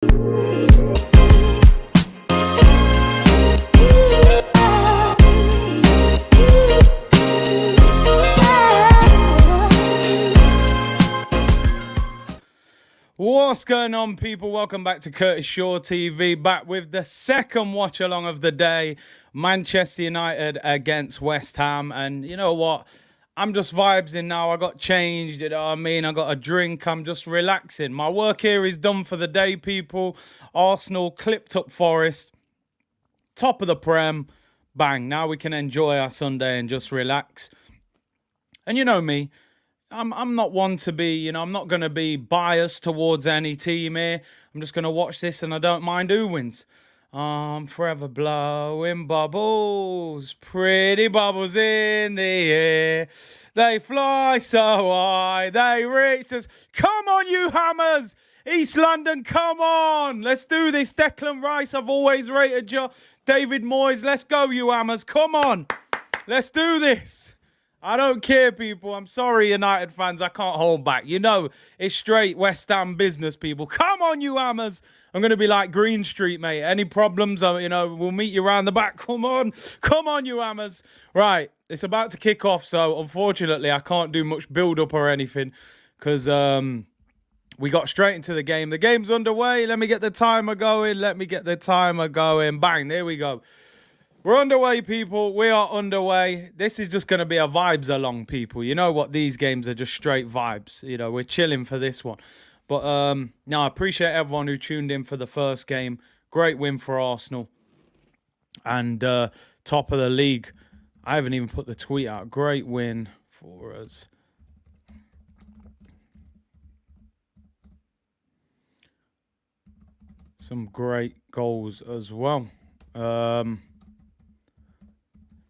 What's going on, people? Welcome back to Curtis Shaw TV, back with the second watch along of the day. Manchester United against West Ham. And you know what? I'm just vibes-ing now. I got changed, you know what I mean? I got a drink. I'm just relaxing. My work here is done for the day, people. Arsenal clipped up Forest. Top of the Prem. Bang. Now we can enjoy our Sunday and just relax. And you know me. I'm not one to be, you know, I'm not going to be biased towards any team here. I'm just going to watch this and I don't mind who wins. I'm forever blowing bubbles, pretty bubbles in the air. They fly so high, they reach us. Come on, you Hammers! East London, come on! Let's do this. Declan Rice, I've always rated you. David Moyes, let's go, you Hammers. Come on. Let's do this. I don't care, people. I'm sorry, United fans. I can't hold back. You know, it's straight West Ham business, people. Come on, you Hammers. I'm going to be like Green Street, mate. Any problems, you know, we'll meet you around the back. Come on. Come on, you Hammers. Right, it's about to kick off, so unfortunately, I can't do much build-up or anything because we got straight into the game. The game's underway. Let me get the timer going. Bang, there we go. We're underway, people. We are underway. This is just going to be a vibes along, people. You know what? These games are just straight vibes. You know, we're chilling for this one. But, no, I appreciate everyone who tuned in for the first game. Great win for Arsenal. And top of the league. I haven't even put the tweet out. Great win for us. Some great goals as well.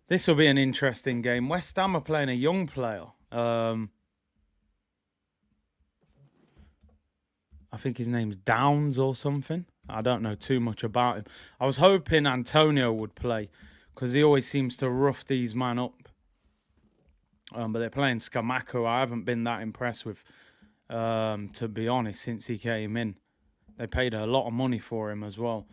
This will be an interesting game. West Ham are playing a young player. I think his name's Downs or something. I don't know too much about him. I was hoping Antonio would play because he always seems to rough these men up. But they're playing Scamacca. I haven't been that impressed with, to be honest, since he came in. They paid a lot of money for him as well.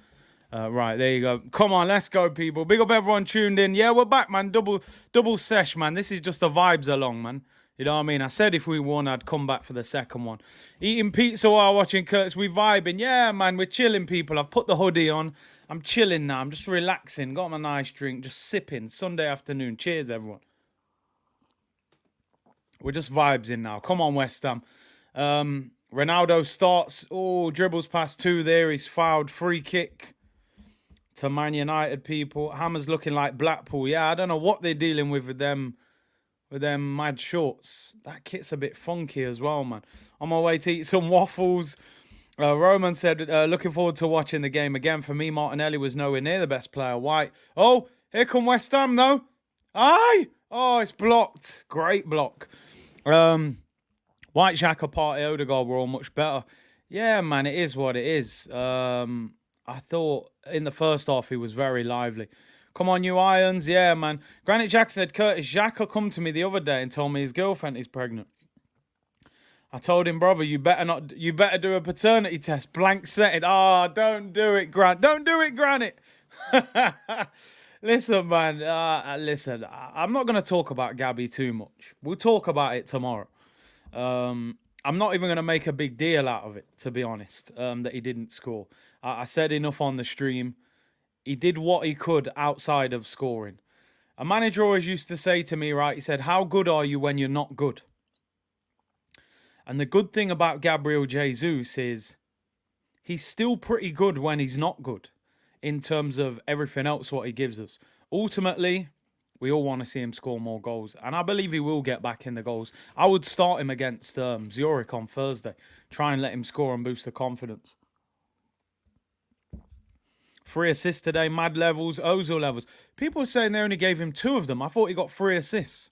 Right, there you go. Come on, let's go, people. Big up everyone tuned in. Yeah, we're back, man. Double sesh, man. This is just the vibes along, man. You know what I mean? I said if we won, I'd come back for the second one. Eating pizza while watching Curtis. We vibing. Yeah, man, we're chilling, people. I've put the hoodie on. I'm chilling now. I'm just relaxing. Got my nice drink. Just sipping. Sunday afternoon. Cheers, everyone. We're just vibes in now. Come on, West Ham. Ronaldo starts. Oh, dribbles past two there. He's fouled. Free kick to Man United, people. Hammer's looking like Blackpool. Yeah, I don't know what they're dealing with them mad shorts. That kit's a bit funky as well, man. On my way to eat some waffles. Roman said, looking forward to watching the game again. For me, Martinelli was nowhere near the best player. White. Oh, here come West Ham, though. Aye. Oh, it's blocked. Great block. White, Xhaka, Partey, Odegaard were all much better. Yeah, man, it is what it is. I thought in the first half he was very lively. Come on, you Irons. Yeah, man. Granite Jack said, Curtis, Xhaka come to me the other day and told me his girlfriend is pregnant. I told him, brother, you better do a paternity test. Blank setting. Ah, don't do it, Grant. Don't do it, Granite. Listen, man. Listen, I'm not going to talk about Gabby too much. We'll talk about it tomorrow. I'm not even going to make a big deal out of it, to be honest, that he didn't score. I said enough on the stream. He did what he could outside of scoring. A manager always used to say to me, right, he said, how good are you when you're not good? And the good thing about Gabriel Jesus is he's still pretty good when he's not good in terms of everything else what he gives us. Ultimately, we all want to see him score more goals. And I believe he will get back in the goals. I would start him against Zurich on Thursday. Try and let him score and boost the confidence. 3 assists today, mad levels, Ozil levels. People are saying they only gave him 2 of them. I thought he got 3 assists.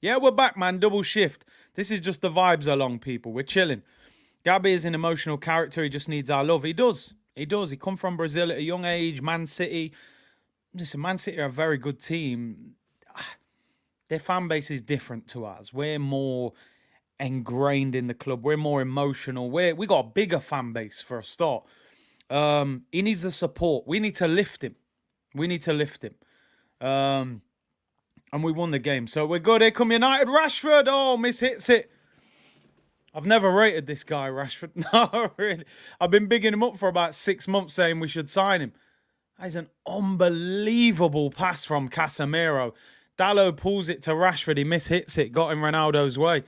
Yeah, we're back, man. Double shift. This is just the vibes along, people. We're chilling. Gabby is an emotional character. He just needs our love. He does. He does. He come from Brazil at a young age. Man City. Listen, Man City are a very good team. Their fan base is different to ours. We're more ingrained in the club. We're more emotional. We got a bigger fan base for a start. He needs the support. We need to lift him. We need to lift him. And we won the game. So we're good. Here come United. Rashford. Oh, hits it. I've never rated this guy, Rashford. No, really. I've been bigging him up for about 6 months saying we should sign him. That is an unbelievable pass from Casemiro. Dalot pulls it to Rashford. He hits it. Got in Ronaldo's way.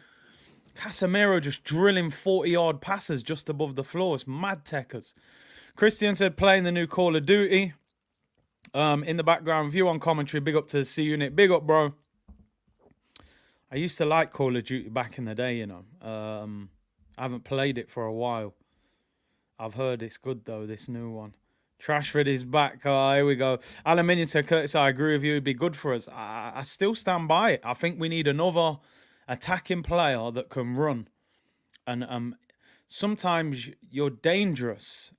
Casemiro just drilling 40-yard passes just above the floor. It's mad techers. Christian said playing the new Call of Duty. In the background, view on commentary. Big up to the C Unit. Big up, bro. I used to like Call of Duty back in the day, you know. I haven't played it for a while. I've heard it's good, though, this new one. Trashford is back. Oh, here we go. Aluminium said, Curtis, I agree with you. It'd be good for us. I still stand by it. I think we need another attacking player that can run. And sometimes you're dangerous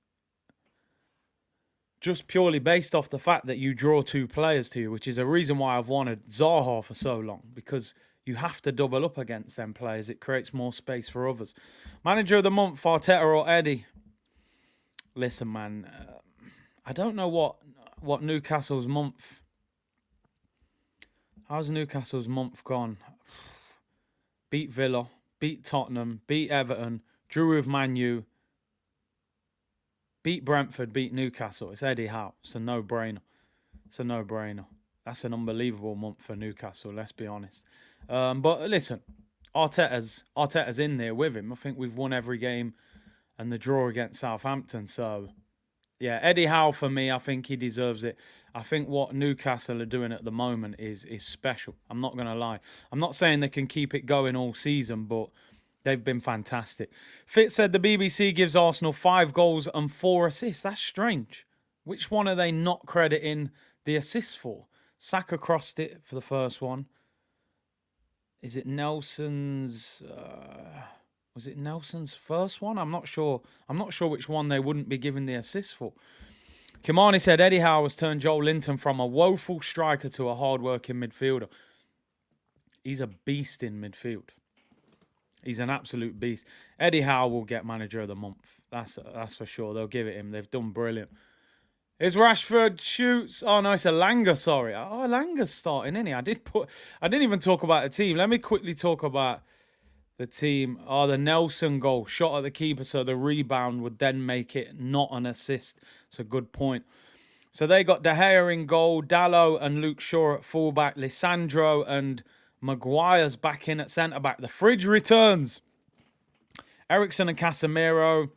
just purely based off the fact that you draw 2 players to you, which is a reason why I've wanted Zaha for so long, because you have to double up against them players. It creates more space for others. Manager of the month, Arteta or Eddie? Listen, man, I don't know what Newcastle's month. How's Newcastle's month gone? Beat Villa, beat Tottenham, beat Everton, drew with Man U, beat Brentford, beat Newcastle. It's Eddie Howe. It's a no-brainer. It's a no-brainer. That's an unbelievable month for Newcastle, let's be honest. But listen, Arteta's in there with him. I think we've won every game and the draw against Southampton. So, yeah, Eddie Howe for me, I think he deserves it. I think what Newcastle are doing at the moment is special. I'm not going to lie. I'm not saying they can keep it going all season, but they've been fantastic. Fitz said the BBC gives Arsenal 5 goals and 4 assists. That's strange. Which one are they not crediting the assists for? Saka crossed it for the first one. Is it Nelson's... was it Nelson's first one? I'm not sure. I'm not sure which one they wouldn't be giving the assist for. Kimani said Eddie Howe has turned Joel Linton from a woeful striker to a hard-working midfielder. He's a beast in midfield. He's an absolute beast. Eddie Howe will get manager of the month. That's for sure. They'll give it him. They've done brilliant. Is Rashford shoots? Oh no, it's Elanga. Sorry. Oh, Elanga's starting, isn't he? I didn't even talk about the team. Let me quickly talk about the team. Oh, the Nelson goal, shot at the keeper, so the rebound would then make it not an assist. It's a good point. So they got De Gea in goal, Dalot and Luke Shaw at fullback, Lisandro and Maguire's back in at centre-back. The fridge returns. Eriksen and Casemiro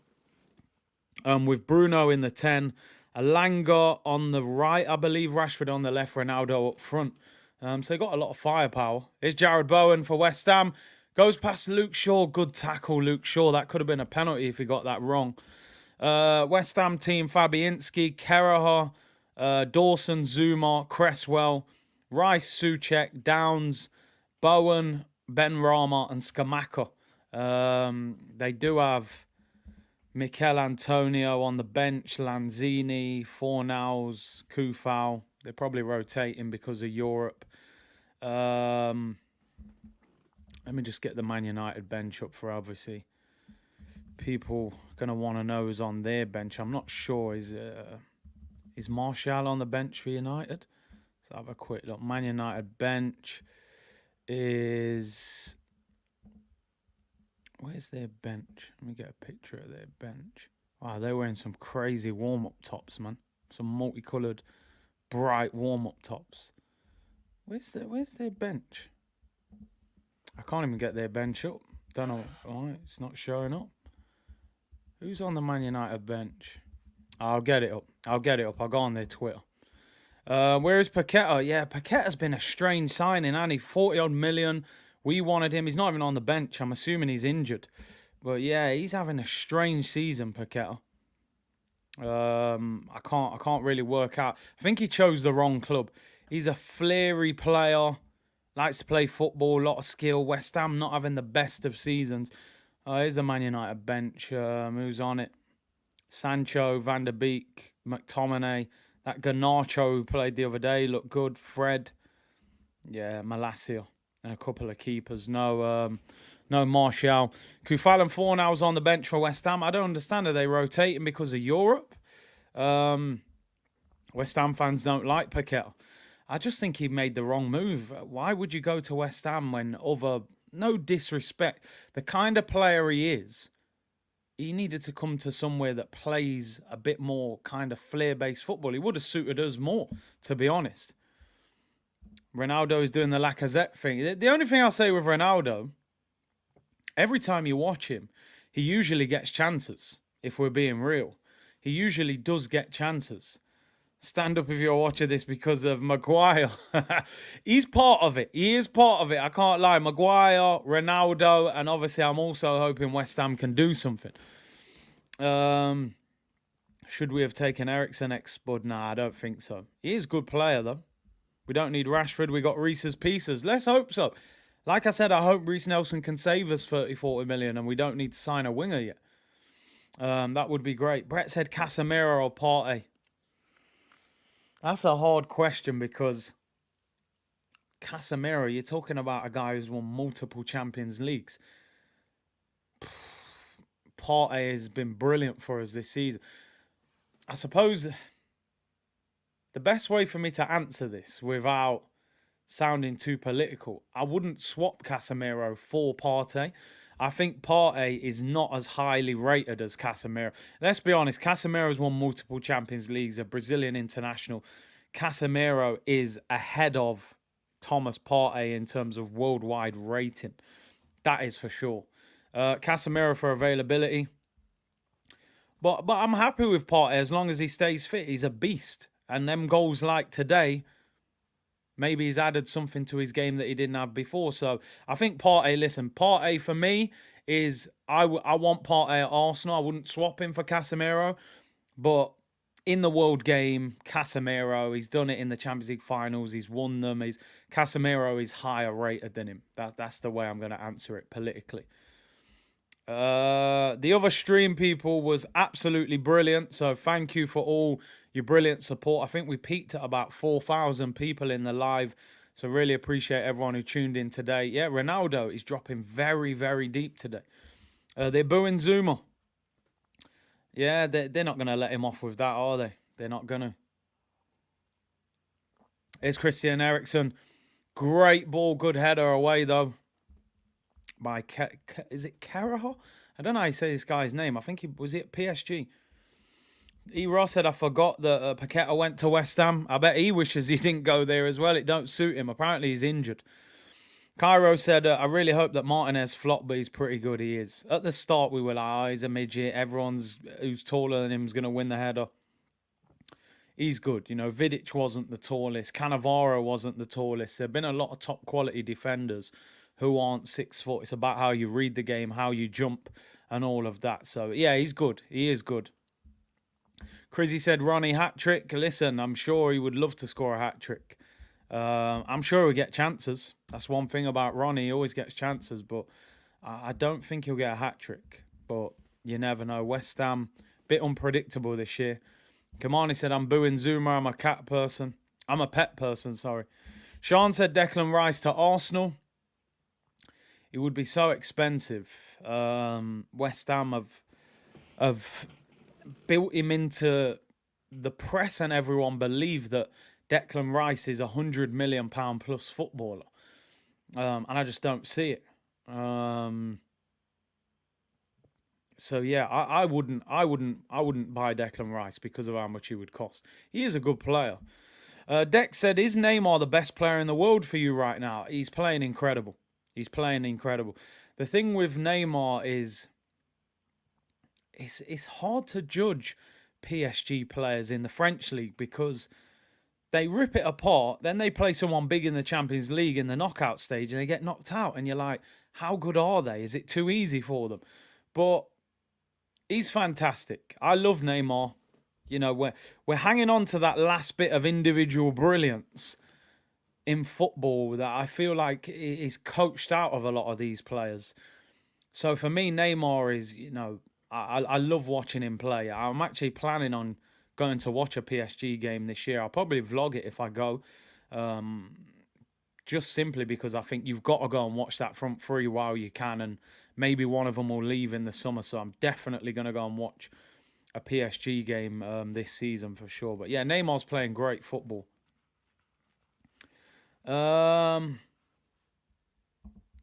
with Bruno in the 10. Elanga on the right, I believe. Rashford on the left. Ronaldo up front. So they got a lot of firepower. Here's Jared Bowen for West Ham. Goes past Luke Shaw. Good tackle, Luke Shaw. That could have been a penalty if he got that wrong. West Ham team, Fabianski, Kelleher, Dawson, Zuma, Cresswell, Rice, Soucek, Downs, Bowen, Benrahma and Scamacca. They do have Mikel Antonio on the bench, Lanzini, Fornals, Kufal. They're probably rotating because of Europe. Let me just get the Man United bench up for obviously people going to want to know who's on their bench. I'm not sure. Is Martial on the bench for United? Let's have a quick look. Man United bench is... Where's their bench? Let me get a picture of their bench. Wow, they're wearing some crazy warm-up tops, man. Some multicoloured, bright warm-up tops. Where's their bench? I can't even get their bench up. Don't know. All right, it's not showing up. Who's on the Man United bench? I'll get it up. I'll go on their Twitter. Where is Paqueta? Yeah, Paqueta's been a strange signing, hasn't he? 40-odd million. We wanted him. He's not even on the bench. I'm assuming he's injured. But yeah, he's having a strange season, Paqueta. I can't really work out. I think he chose the wrong club. He's a flary player. Likes to play football, a lot of skill. West Ham not having the best of seasons. Here's the Man United bench. Who's on it? Sancho, Van der Beek, McTominay. That Garnacho who played the other day looked good. Fred. Yeah, Malacia. And a couple of keepers. No No Martial. Kufal and Fornal's on the bench for West Ham. I don't understand. Are they rotating because of Europe? West Ham fans don't like Paqueta. I just think he made the wrong move. Why would you go to West Ham when no disrespect, the kind of player he is, he needed to come to somewhere that plays a bit more kind of flair-based football. He would have suited us more, to be honest. Ronaldo is doing the Lacazette thing. The only thing I'll say with Ronaldo, every time you watch him, he usually gets chances, if we're being real. He usually does get chances. Stand up if you're watching this because of Maguire. He's part of it. He is part of it. I can't lie. Maguire, Ronaldo, and obviously I'm also hoping West Ham can do something. Should we have taken Eriksen ex-Spud? Nah, I don't think so. He is a good player, though. We don't need Rashford. We got Reese's Pieces. Let's hope so. Like I said, I hope Reece Nelson can save us 30, 40 million and we don't need to sign a winger yet. That would be great. Brett said Casemiro or Partey. That's a hard question because Casemiro, you're talking about a guy who's won multiple Champions Leagues. Partey has been brilliant for us this season. I suppose the best way for me to answer this without sounding too political, I wouldn't swap Casemiro for Partey. I think Partey is not as highly rated as Casemiro. Let's be honest, Casemiro's won multiple Champions Leagues, a Brazilian international. Casemiro is ahead of Thomas Partey in terms of worldwide rating. That is for sure. Casemiro for availability. But I'm happy with Partey as long as he stays fit. He's a beast. And them goals like today, maybe he's added something to his game that he didn't have before. So I think Partey, listen, Partey for me is, I want Partey at Arsenal. I wouldn't swap him for Casemiro. But in the world game, Casemiro, he's done it in the Champions League finals. He's won them. Casemiro is higher rated than him. That's the way I'm going to answer it politically. The other stream, people, was absolutely brilliant. So thank you for all your brilliant support. I think we peaked at about 4,000 people in the live. So really appreciate everyone who tuned in today. Yeah, Ronaldo is dropping very, very deep today. They're booing Zuma. Yeah, they're not going to let him off with that, are they? They're not going to. It's Christian Eriksen. Great ball, good header away, though. By, is it Carajo? I don't know how you say this guy's name. I think was it PSG? E. Ross said, I forgot that Paqueta went to West Ham. I bet he wishes he didn't go there as well. It don't suit him. Apparently, he's injured. Cairo said, I really hope that Martinez flopped, but he's pretty good. He is. At the start, we were like, oh, he's a midget. Everyone's who's taller than him is going to win the header. He's good. You know, Vidic wasn't the tallest. Cannavaro wasn't the tallest. There have been a lot of top quality defenders who aren't 6 foot. It's about how you read the game, how you jump, and all of that. So, yeah, he's good. He is good. Crizzy said, Ronnie, hat-trick. Listen, I'm sure he would love to score a hat-trick. I'm sure he'll get chances. That's one thing about Ronnie. He always gets chances, but I don't think he'll get a hat-trick. But you never know. West Ham, bit unpredictable this year. Kamani said, I'm booing Zuma. I'm a cat person. I'm a pet person, sorry. Sean said, Declan Rice to Arsenal. It would be so expensive. West Ham have built him into the press, and everyone believe that Declan Rice is £100 million plus footballer, and I just don't see it. So yeah, I wouldn't buy Declan Rice because of how much he would cost. He is a good player. Dex said, is Neymar the best player in the world for you right now? He's playing incredible. He's playing incredible. The thing with Neymar is it's hard to judge PSG players in the French league because they rip it apart. Then they play someone big in the Champions League in the knockout stage and they get knocked out. And you're like, how good are they? Is it too easy for them? But he's fantastic. I love Neymar. You know, we're hanging on to that last bit of individual brilliance in football that I feel like is coached out of a lot of these players. So for me, Neymar is, you know, I love watching him play. I'm actually planning on going to watch a PSG game this year. I'll probably vlog it if I go. just simply because I think you've got to go and watch that front three while you can, and maybe one of them will leave in the summer. So I'm definitely going to go and watch a PSG game this season for sure. But yeah, Neymar's playing great football.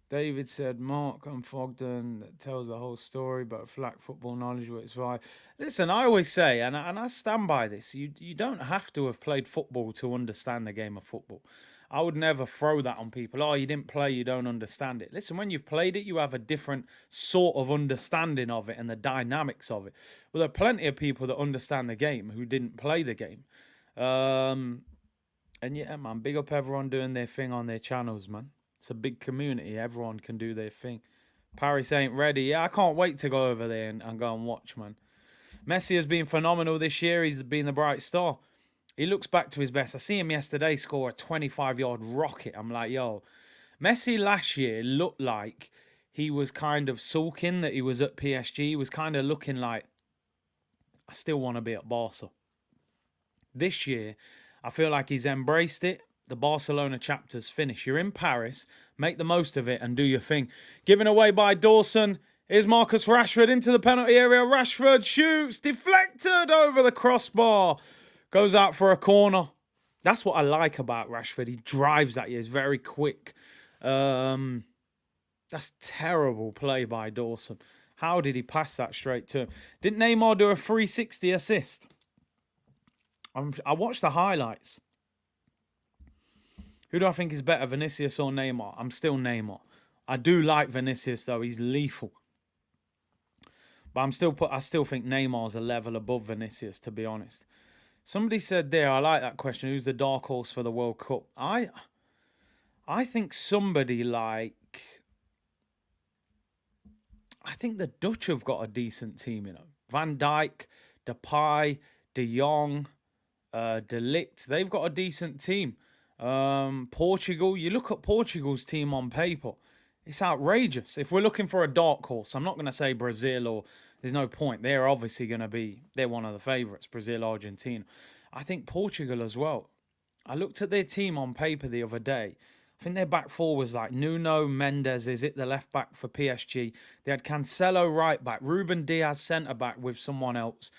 David said, Mark and Fogden that tells the whole story, but flack football knowledge, which is why. Listen, I always say, and I stand by this, you don't have to have played football to understand the game of football. I would never throw that on people. Oh, you didn't play, you don't understand it. Listen, when you've played it, you have a different sort of understanding of it and the dynamics of it. Well, there are plenty of people that understand the game who didn't play the game. And yeah, man, big up everyone doing their thing on their channels, man. It's a big community. Everyone can do their thing. Paris ain't ready. Yeah, I can't wait to go over there and go and watch, man. Messi has been phenomenal this year. He's been the bright star. He looks back to his best. I see him yesterday score a 25-yard rocket. I'm like, yo, Messi last year looked like he was kind of sulking that he was at PSG. He was kind of looking like, I still want to be at Barca. This year, I feel like he's embraced it. The Barcelona chapter's finished. You're in Paris. Make the most of it and do your thing. Given away by Dawson. Here's Marcus Rashford into the penalty area. Rashford shoots. Deflected over the crossbar. Goes out for a corner. That's what I like about Rashford. He drives at you. He's very quick. That's terrible play by Dawson. How did he pass that straight to him? Didn't Neymar do a 360 assist? I watched the highlights. Who do I think is better, Vinicius or Neymar? I'm still Neymar. I do like Vinicius, though. He's lethal. But I still think Neymar's a level above Vinicius, to be honest. Somebody said there, I like that question, who's the dark horse for the World Cup? I think somebody like... I think the Dutch have got a decent team, you know. Van Dijk, Depay, De Jong, De Ligt. They've got a decent team. Portugal, you look at Portugal's team on paper, it's outrageous. If we're looking for a dark horse, I'm not going to say Brazil, or there's no point. They're obviously going to be, they're one of the favourites, Brazil, Argentina. I think Portugal as well. I looked at their team on paper the other day. I think their back four was like Nuno Mendes, is it the left back for PSG? They had Cancelo right back, Ruben Diaz centre back with someone else.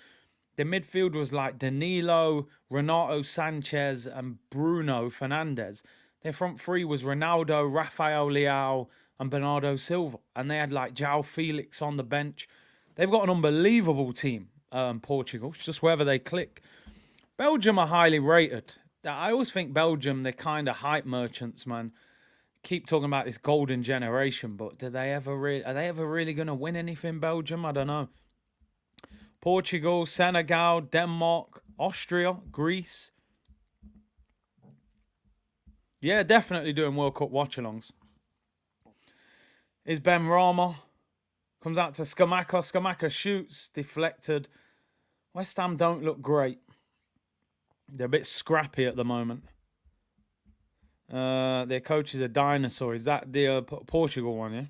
The midfield was like Danilo, Renato Sanchez, and Bruno Fernandes. Their front three was Ronaldo, Rafael Leao, and Bernardo Silva. And they had like João Felix on the bench. They've got an unbelievable team, Portugal. It's just whether they click. Belgium are highly rated. I always think Belgium, they're kind of hype merchants, man. Keep talking about this golden generation, but are they ever really going to win anything, Belgium? I don't know. Portugal, Senegal, Denmark, Austria, Greece. Yeah, definitely doing World Cup watch-alongs. Is Ben Rama. Comes out to Skamaka. Skamaka shoots, deflected. West Ham don't look great. They're a bit scrappy at the moment. Their coach is a dinosaur. Is that the Portugal one, yeah?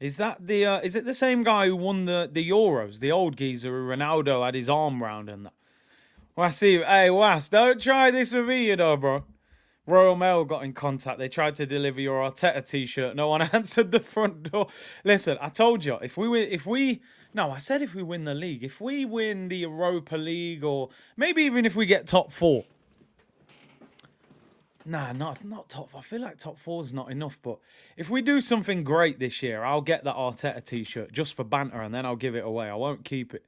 Is that the is it the same guy who won the Euros? The old geezer who Ronaldo had his arm round and that. Well, I see. Hey, Was, don't try this with me, you know, bro. Royal Mail got in contact. They tried to deliver your Arteta t-shirt. No one answered the front door. Listen, I told you, if we win the league, if we win the Europa League, or maybe even if we get top four. Nah, not top. I feel like top four is not enough. But if we do something great this year, I'll get that Arteta t-shirt just for banter, and then I'll give it away. I won't keep it.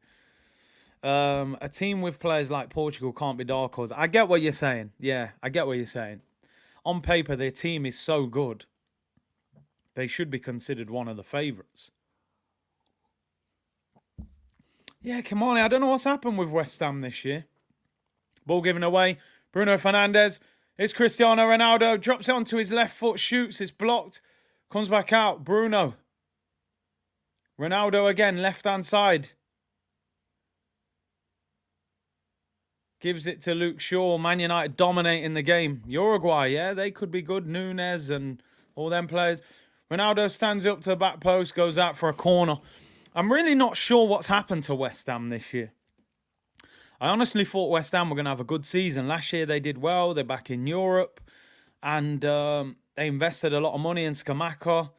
A team with players like Portugal can't be dark horse. I get what you're saying. Yeah, I get what you're saying. On paper, their team is so good. They should be considered one of the favourites. Yeah, Kamani, I don't know what's happened with West Ham this year. Ball given away. Bruno Fernandes. Here's Cristiano Ronaldo. Drops it onto his left foot. Shoots. It's blocked. Comes back out. Bruno. Ronaldo again. Left-hand side. Gives it to Luke Shaw. Man United dominating the game. Uruguay, yeah, they could be good. Nunes and all them players. Ronaldo stands up to the back post. Goes out for a corner. I'm really not sure what's happened to West Ham this year. I honestly thought West Ham were going to have a good season. Last year they did well. They're back in Europe. And they invested a lot of money in Scamacca.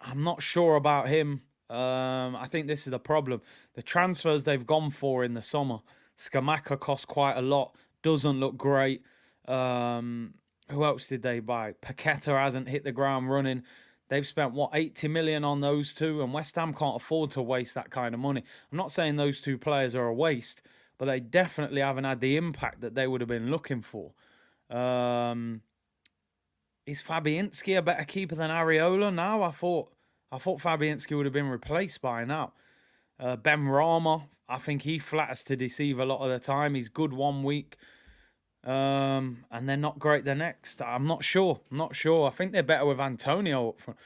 I'm not sure about him. I think this is the problem. The transfers they've gone for in the summer. Scamacca cost quite a lot. Doesn't look great. Who else did they buy? Paqueta hasn't hit the ground running. They've spent, 80 million on those two, and West Ham can't afford to waste that kind of money. I'm not saying those two players are a waste, but they definitely haven't had the impact that they would have been looking for. Is Fabianski a better keeper than Areola now? I thought Fabianski would have been replaced by now. Ben Rama, I think he flatters to deceive a lot of the time. He's good one week, and they're not great the next. I'm not sure. I think they're better with Antonio up front.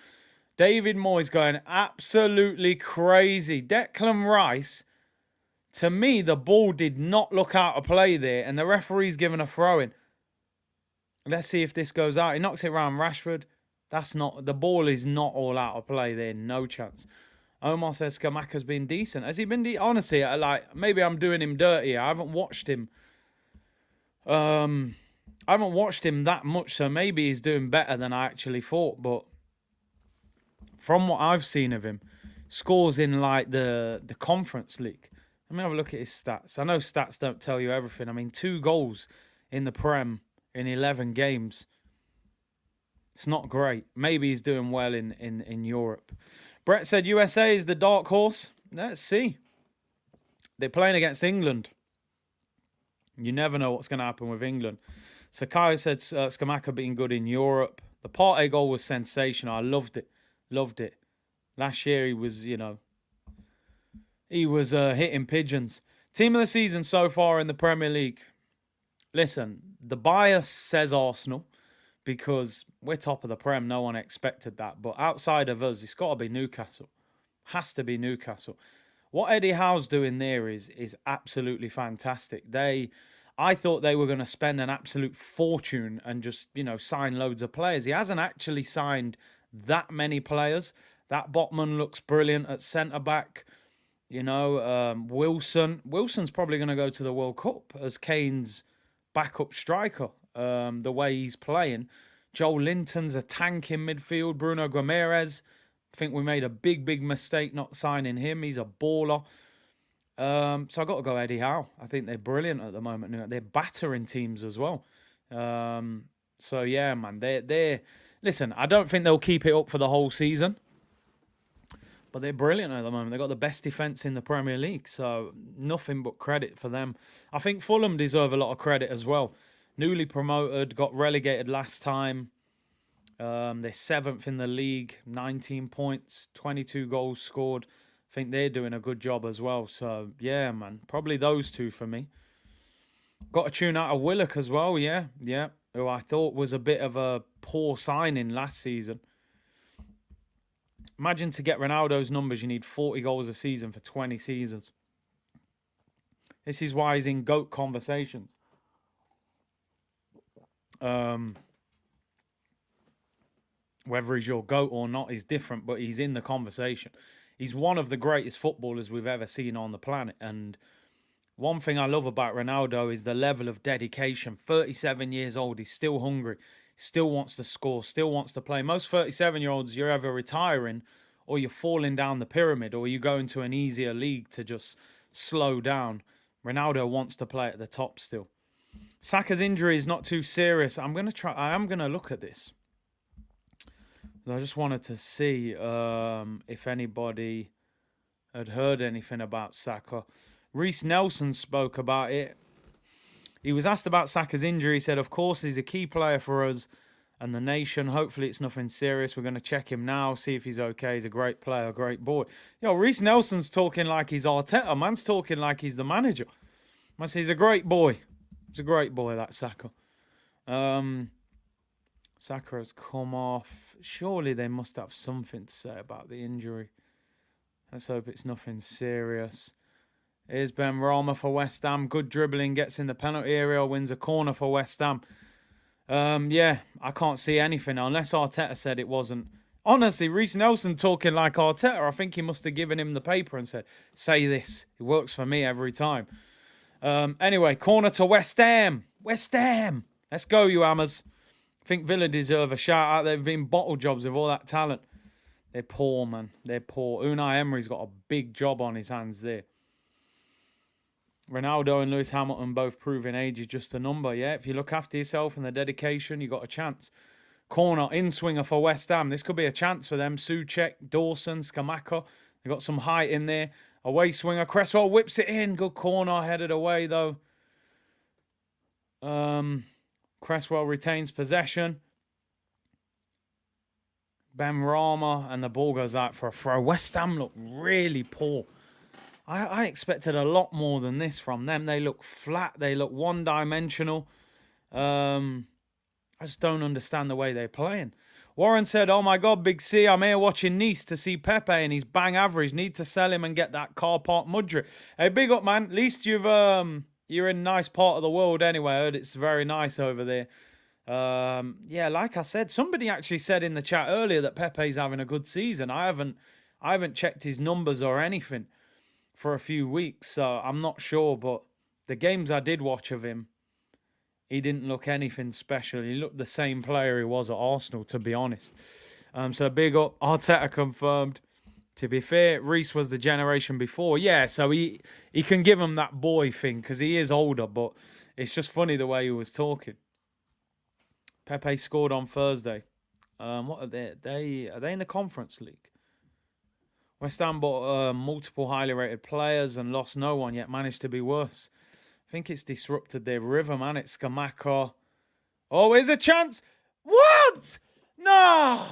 David Moyes going absolutely crazy. Declan Rice, to me, the ball did not look out of play there, and the referee's given a throw-in. Let's see if this goes out. He knocks it around Rashford. The ball is not all out of play there. No chance. Omar says Scamacca's been decent. Has he been honestly, maybe I'm doing him dirty. I haven't watched him. I haven't watched him that much, so maybe he's doing better than I actually thought. But from what I've seen of him, scores in the Conference League. Let me have a look at his stats. I know stats don't tell you everything. I mean, 2 goals in the Prem in 11 games. It's not great. Maybe he's doing well in Europe. Brett said USA is the dark horse. Let's see. They're playing against England. You never know what's going to happen with England. Sakai said Scamacca being good in Europe. The Partey goal was sensational. I loved it. Last year he was, hitting pigeons. Team of the season so far in the Premier League. Listen, the bias says Arsenal because we're top of the Prem. No one expected that. But outside of us, it's got to be Newcastle. Has to be Newcastle. What Eddie Howe's doing there is absolutely fantastic. I thought they were going to spend an absolute fortune and just, sign loads of players. He hasn't actually signed that many players. That Botman looks brilliant at centre-back. Wilson's probably going to go to the World Cup as Kane's backup striker, the way he's playing. Joel Linton's a tank in midfield. Bruno Guimaraes, I think we made a big mistake not signing him. He's a baller. So I got to go Eddie Howe. I think they're brilliant at the moment. They're battering teams as well. So yeah, man, they're listen. I don't think they'll keep it up for the whole season, but they're brilliant at the moment. They've got the best defence in the Premier League, so nothing but credit for them. I think Fulham deserve a lot of credit as well. Newly promoted, got relegated last time. They're 7th in the league, 19 points, 22 goals scored. I think they're doing a good job as well. So, yeah, man, probably those two for me. Got a tune out of Willock as well, yeah, who I thought was a bit of a poor signing last season. Imagine to get Ronaldo's numbers, you need 40 goals a season for 20 seasons. This is why he's in GOAT conversations. Whether he's your GOAT or not is different, but he's in the conversation. He's one of the greatest footballers we've ever seen on the planet. And one thing I love about Ronaldo is the level of dedication. 37 years old, he's still hungry. Still wants to score, still wants to play. Most 37-year-olds, you're either retiring or you're falling down the pyramid or you go into an easier league to just slow down. Ronaldo wants to play at the top still. Saka's injury is not too serious. I am going to look at this. I just wanted to see if anybody had heard anything about Saka. Reece Nelson spoke about it. He was asked about Saka's injury. He said, of course, he's a key player for us and the nation. Hopefully it's nothing serious. We're going to check him now, see if he's okay. He's a great player, a great boy. Reece Nelson's talking like he's Arteta. Man's talking like he's the manager. Man says he's a great boy. He's a great boy, that Saka. Saka has come off. Surely they must have something to say about the injury. Let's hope it's nothing serious. Here's Ben Rama for West Ham. Good dribbling, gets in the penalty area, wins a corner for West Ham. Yeah, I can't see anything unless Arteta said it wasn't. Honestly, Reece Nelson talking like Arteta. I think he must have given him the paper and said, say this. It works for me every time. Anyway, corner to West Ham. West Ham. Let's go, you Hammers. I think Villa deserve a shout out. They've been bottle jobs with all that talent. They're poor, man. They're poor. Unai Emery's got a big job on his hands there. Ronaldo and Lewis Hamilton both proving age is just a number, yeah? If you look after yourself and the dedication, you got a chance. Corner, in-swinger for West Ham. This could be a chance for them. Souček, Dawson, Scamacca. They got some height in there. Away swinger. Cresswell whips it in. Good corner. Headed away, though. Cresswell retains possession. Benrahma, and the ball goes out for a throw. West Ham look really poor. I expected a lot more than this from them. They look flat. They look one-dimensional. I just don't understand the way they're playing. Warren said, oh my God, Big C, I'm here watching Nice to see Pepe and he's bang average. Need to sell him and get that car park Mudrick. Hey, big up, man. At least you're in a nice part of the world anyway. I heard it's very nice over there. Yeah, like I said, somebody actually said in the chat earlier that Pepe's having a good season. I haven't checked his numbers or anything for a few weeks, so I'm not sure, but the games I did watch of him, he didn't look anything special. He looked the same player he was at Arsenal, to be honest. So big up. Arteta confirmed. To be fair, Reece was the generation before. Yeah, so he can give him that boy thing because he is older, but it's just funny the way he was talking. Pepe scored on Thursday. What are they? Are they in the Conference League? West Ham bought multiple highly rated players and lost no one, yet managed to be worse. I think it's disrupted their rhythm, and it's Scamacca. Oh, here's a chance. What? Nah.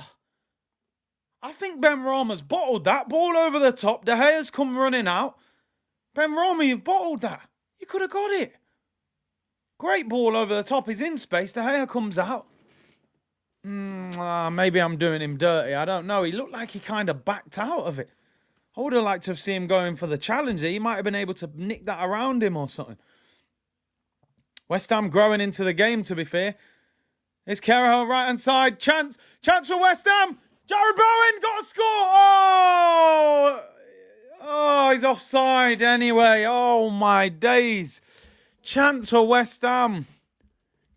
I think Benrahma's bottled that. Ball over the top. De Gea's come running out. Benrahma, you've bottled that. You could have got it. Great ball over the top. He's in space. De Gea comes out. Maybe I'm doing him dirty. I don't know. He looked like he kind of backed out of it. I would have liked to have seen him going for the challenge. He might have been able to nick that around him or something. West Ham growing into the game, to be fair. It's Carroll right-hand side. Chance for West Ham. Jared Bowen got a score. Oh, he's offside anyway. Oh, my days. Chance for West Ham.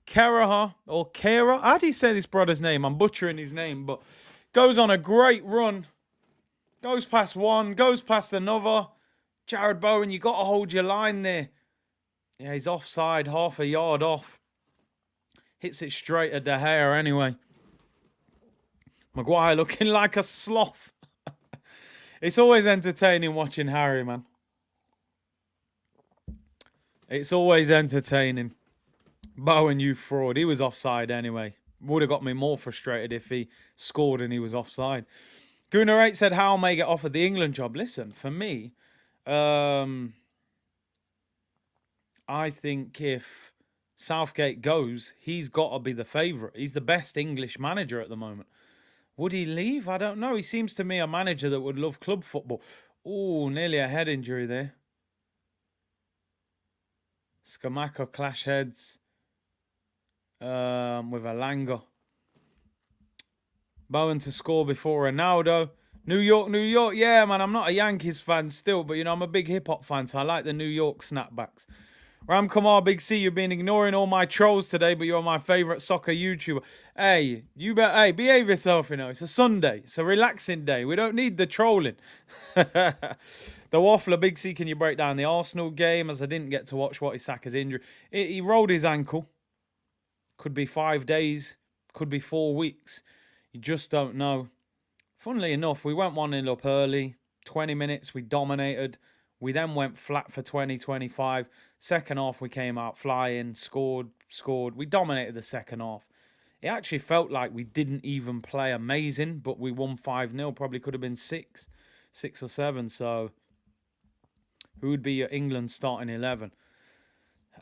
Keraha, or Kera. How do you say this brother's name? I'm butchering his name, but goes on a great run. Goes past one, goes past another. Jared Bowen, you got to hold your line there. Yeah, he's offside, half a yard off. Hits it straight at De Gea anyway. Maguire looking like a sloth. It's always entertaining watching Harry, man. It's always entertaining. Bowen, you fraud. He was offside anyway. Would have got me more frustrated if he scored and he was offside. Gunnar 8 said, how may get offered the England job? Listen, for me, I think if Southgate goes, he's got to be the favourite. He's the best English manager at the moment. Would he leave? I don't know. He seems to me a manager that would love club football. Oh, nearly a head injury there. Scamacca clash heads with Alanga. Bowen to score before Ronaldo. New York. Yeah, man, I'm not a Yankees fan still, but, you know, I'm a big hip-hop fan, so I like the New York snapbacks. Ram Kamar, Big C, you've been ignoring all my trolls today, but you're my favourite soccer YouTuber. Hey, behave yourself, you know. It's a Sunday. It's a relaxing day. We don't need the trolling. The Waffler, Big C, can you break down the Arsenal game, as I didn't get to watch Wan-Bissaka's injury. He rolled his ankle. Could be 5 days. Could be 4 weeks. You just don't know. Funnily enough, we went 1-0 up early. 20 minutes, we dominated. We then went flat for 20-25. Second half, we came out flying, scored. We dominated the second half. It actually felt like we didn't even play amazing, but we won 5-0. Probably could have been 6 or 7. So, who would be your England starting 11?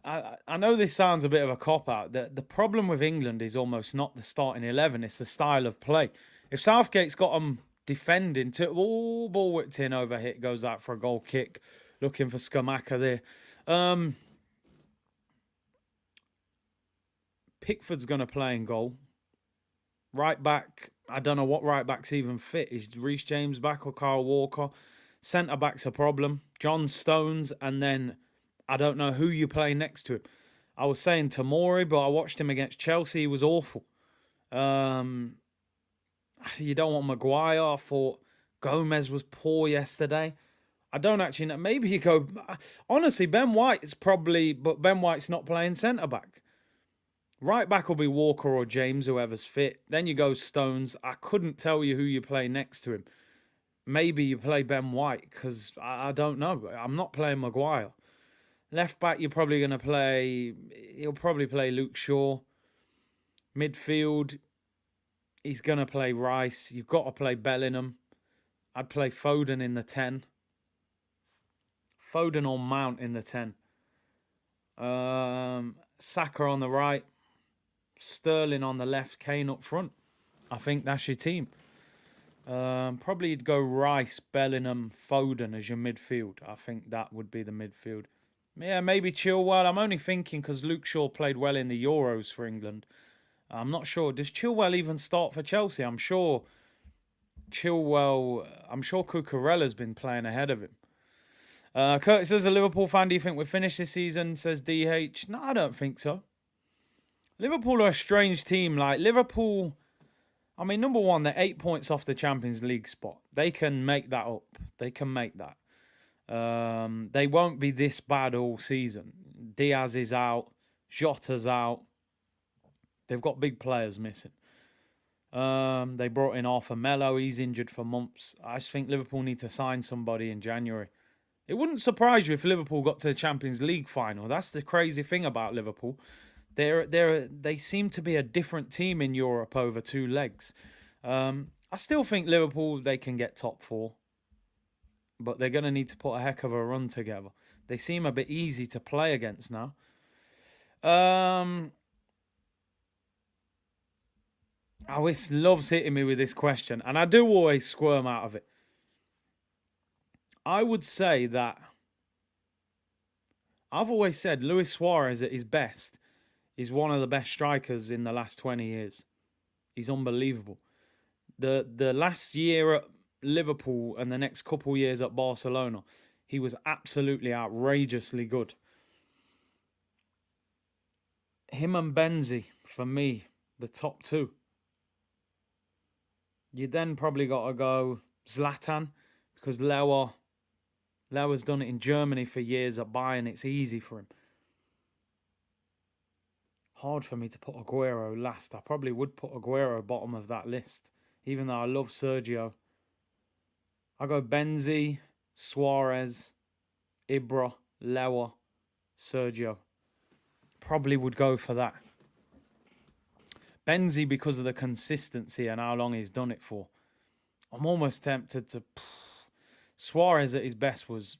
I know this sounds a bit of a cop-out. The problem with England is almost not the starting 11. It's the style of play. If Southgate's got them defending, ball whipped in, over hit, goes out for a goal kick. Looking for Scamacca there. Pickford's going to play in goal. Right back, I don't know what right back's even fit. Is Reece James back or Kyle Walker? Centre back's a problem. John Stones, and then I don't know who you play next to him. I was saying Tomori, but I watched him against Chelsea. He was awful. You don't want Maguire. I thought Gomez was poor yesterday. I don't actually know. Maybe you go. Honestly, Ben White's probably, but Ben White's not playing centre back. Right back will be Walker or James, whoever's fit. Then you go Stones. I couldn't tell you who you play next to him. Maybe you play Ben White because I don't know. I'm not playing Maguire. Left back, you're probably going to play. He'll probably play Luke Shaw. Midfield, he's going to play Rice. You've got to play Bellingham. I'd play Foden in the 10. Foden or Mount in the 10. Saka on the right. Sterling on the left. Kane up front. I think that's your team. Probably you'd go Rice, Bellingham, Foden as your midfield. I think that would be the midfield. Yeah, maybe Chilwell. I'm only thinking because Luke Shaw played well in the Euros for England. I'm not sure. Does Chilwell even start for Chelsea? I'm sure Cucurella's been playing ahead of him. Curtis, as a Liverpool fan, do you think we're finished this season? Says DH. No, I don't think so. Liverpool are a strange team. Like, Liverpool, I mean, number one, they're 8 points off the Champions League spot. They can make that up. They can make that. They won't be this bad all season. Diaz is out. Jota's out. They've got big players missing. They brought in Arthur Melo. He's injured for months. I just think Liverpool need to sign somebody in January. It wouldn't surprise you if Liverpool got to the Champions League final. That's the crazy thing about Liverpool. They seem to be a different team in Europe over two legs. I still think Liverpool, they can get top four. But they're going to need to put a heck of a run together. They seem a bit easy to play against now. Always loves hitting me with this question. And I do always squirm out of it. I would say that I've always said Luis Suarez at his best is one of the best strikers in the last 20 years. He's unbelievable. The last year at Liverpool and the next couple years at Barcelona, he was absolutely outrageously good. Him and Benzi, for me, the top two. You then probably got to go Zlatan, because Lauer's done it in Germany for years at Bayern. It's easy for him. Hard for me to put Aguero last. I probably would put Aguero bottom of that list, even though I love Sergio. I go Benzi, Suarez, Ibra, Lauer, Sergio. Probably would go for that. Benzi because of the consistency and how long he's done it for. I'm almost tempted to... Suarez at his best was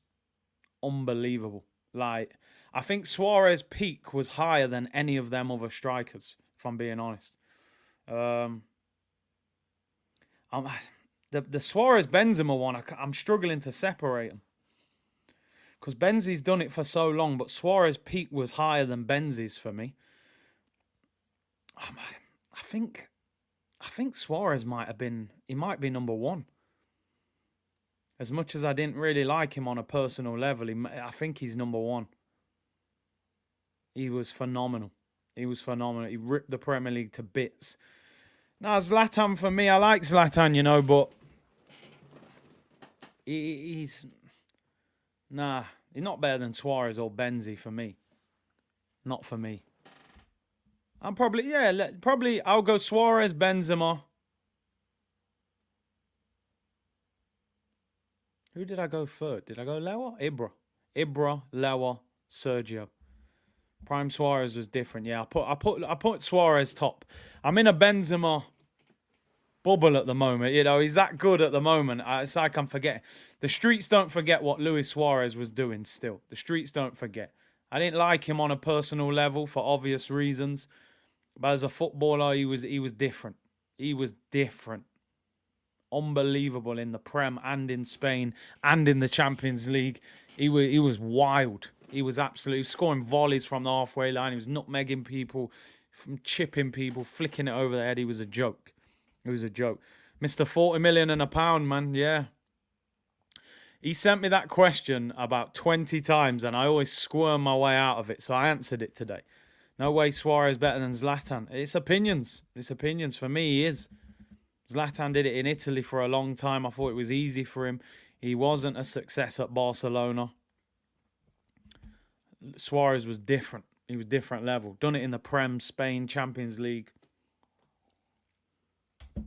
unbelievable. Like, I think Suarez' peak was higher than any of them other strikers, if I'm being honest. The Suarez-Benzema one, I'm struggling to separate them. Because Benzi's done it for so long, but Suarez' peak was higher than Benzi's for me. I think Suarez might be number one. As much as I didn't really like him on a personal level, I think he's number one. He was phenomenal. He ripped the Premier League to bits. Now, Zlatan for me, I like Zlatan, but he's not better than Suarez or Benzi for me. Not for me. I'm probably I'll go Suarez, Benzema. Who did I go third? Did I go Lauer? Ibra, Lauer, Sergio. Prime Suarez was different. Yeah, I put Suarez top. I'm in a Benzema bubble at the moment. He's that good at the moment. It's like I'm forgetting. The streets don't forget what Luis Suarez was doing still. The streets don't forget. I didn't like him on a personal level for obvious reasons. But as a footballer, he was different. He was different. Unbelievable in the Prem and in Spain and in the Champions League. He was wild. He was absolutely scoring volleys from the halfway line. He was nutmegging people, chipping people, flicking it over the head. He was a joke. It was a joke. Mr. 40 million and a pound, man. Yeah. He sent me that question about 20 times, and I always squirm my way out of it, so I answered it today. No way Suarez better than Zlatan. It's opinions. It's opinions. For me, he is. Zlatan did it in Italy for a long time. I thought it was easy for him. He wasn't a success at Barcelona. Suarez was different. He was different level. Done it in the Prem, Spain, Champions League. Do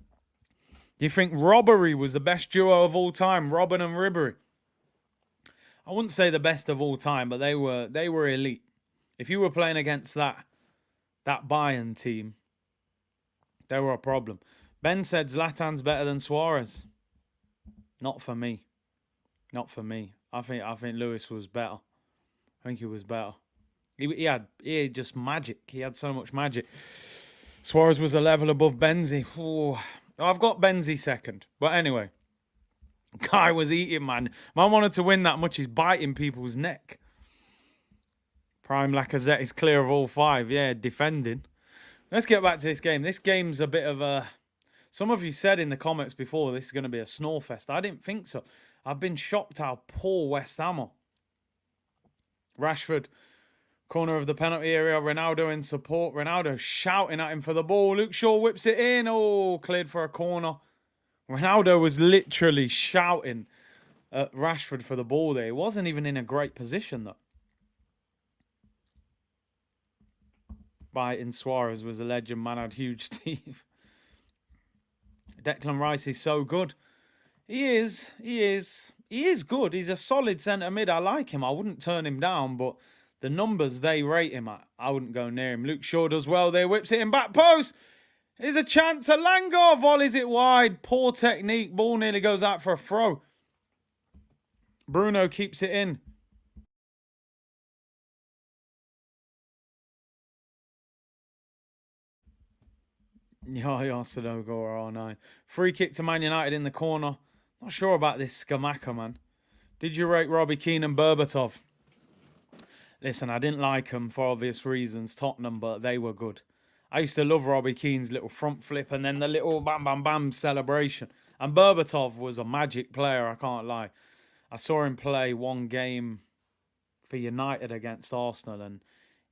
you think Robbery was the best duo of all time? Robben and Ribéry. I wouldn't say the best of all time, but they were elite. If you were playing against that Bayern team, they were a problem. Ben said Zlatan's better than Suarez. Not for me. Not for me. I think Lewis was better. I think he was better. He had just magic. He had so much magic. Suarez was a level above Benzi. Ooh. I've got Benzi second. But anyway. Guy was eating, man. Man wanted to win that much. He's biting people's neck. Prime Lacazette is clear of all 5. Yeah, defending. Let's get back to this game. This game's a bit of a... Some of you said in the comments before this is going to be a snore fest. I didn't think so. I've been shocked how poor West Ham are. Rashford, corner of the penalty area. Ronaldo in support. Ronaldo shouting at him for the ball. Luke Shaw whips it in. Oh, cleared for a corner. Ronaldo was literally shouting at Rashford for the ball there. He wasn't even in a great position, though. Biting Suarez was a legend, man. Had huge teeth. Declan Rice is so good. He is good. He's a solid centre mid. I like him. I wouldn't turn him down, but the numbers they rate him at, I wouldn't go near him. Luke Shaw does well there. Whips it in back post. Here's a chance. Alanga volleys it wide. Poor technique. Ball nearly goes out for a throw. Bruno keeps it in. Yaya Sanogo or R9. Free kick to Man United in the corner. Not sure about this Skamaka, man. Did you rate Robbie Keane and Berbatov? Listen, I didn't like them for obvious reasons, Tottenham, but they were good. I used to love Robbie Keane's little front flip and then the little bam, bam, bam celebration. And Berbatov was a magic player, I can't lie. I saw him play one game for United against Arsenal and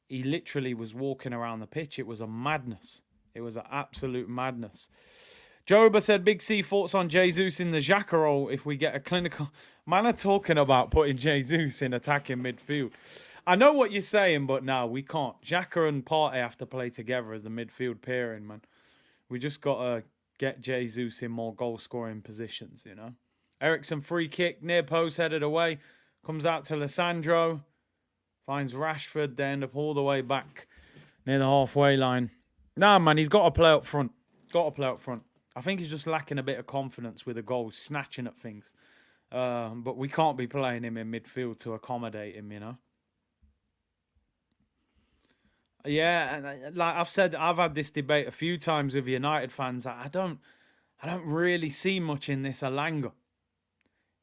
he literally was walking around the pitch. It was a madness. It was an absolute madness. Joba said, Big C thoughts on Jesus in the Xhaka role if we get a clinical... Man are talking about putting Jesus in attacking midfield. I know what you're saying, but no, we can't. Xhaka and Partey have to play together as the midfield pairing, man. We just got to get Jesus in more goal-scoring positions, you know. Eriksen free kick, near post, headed away. Comes out to Lissandro. Finds Rashford. They end up all the way back near the halfway line. Nah, man, he's got to play up front. Got to play up front. I think he's just lacking a bit of confidence with the goals, snatching at things. But we can't be playing him in midfield to accommodate him, you know. Yeah, and like I've said, I've had this debate a few times with United fans. I don't really see much in this Alanga.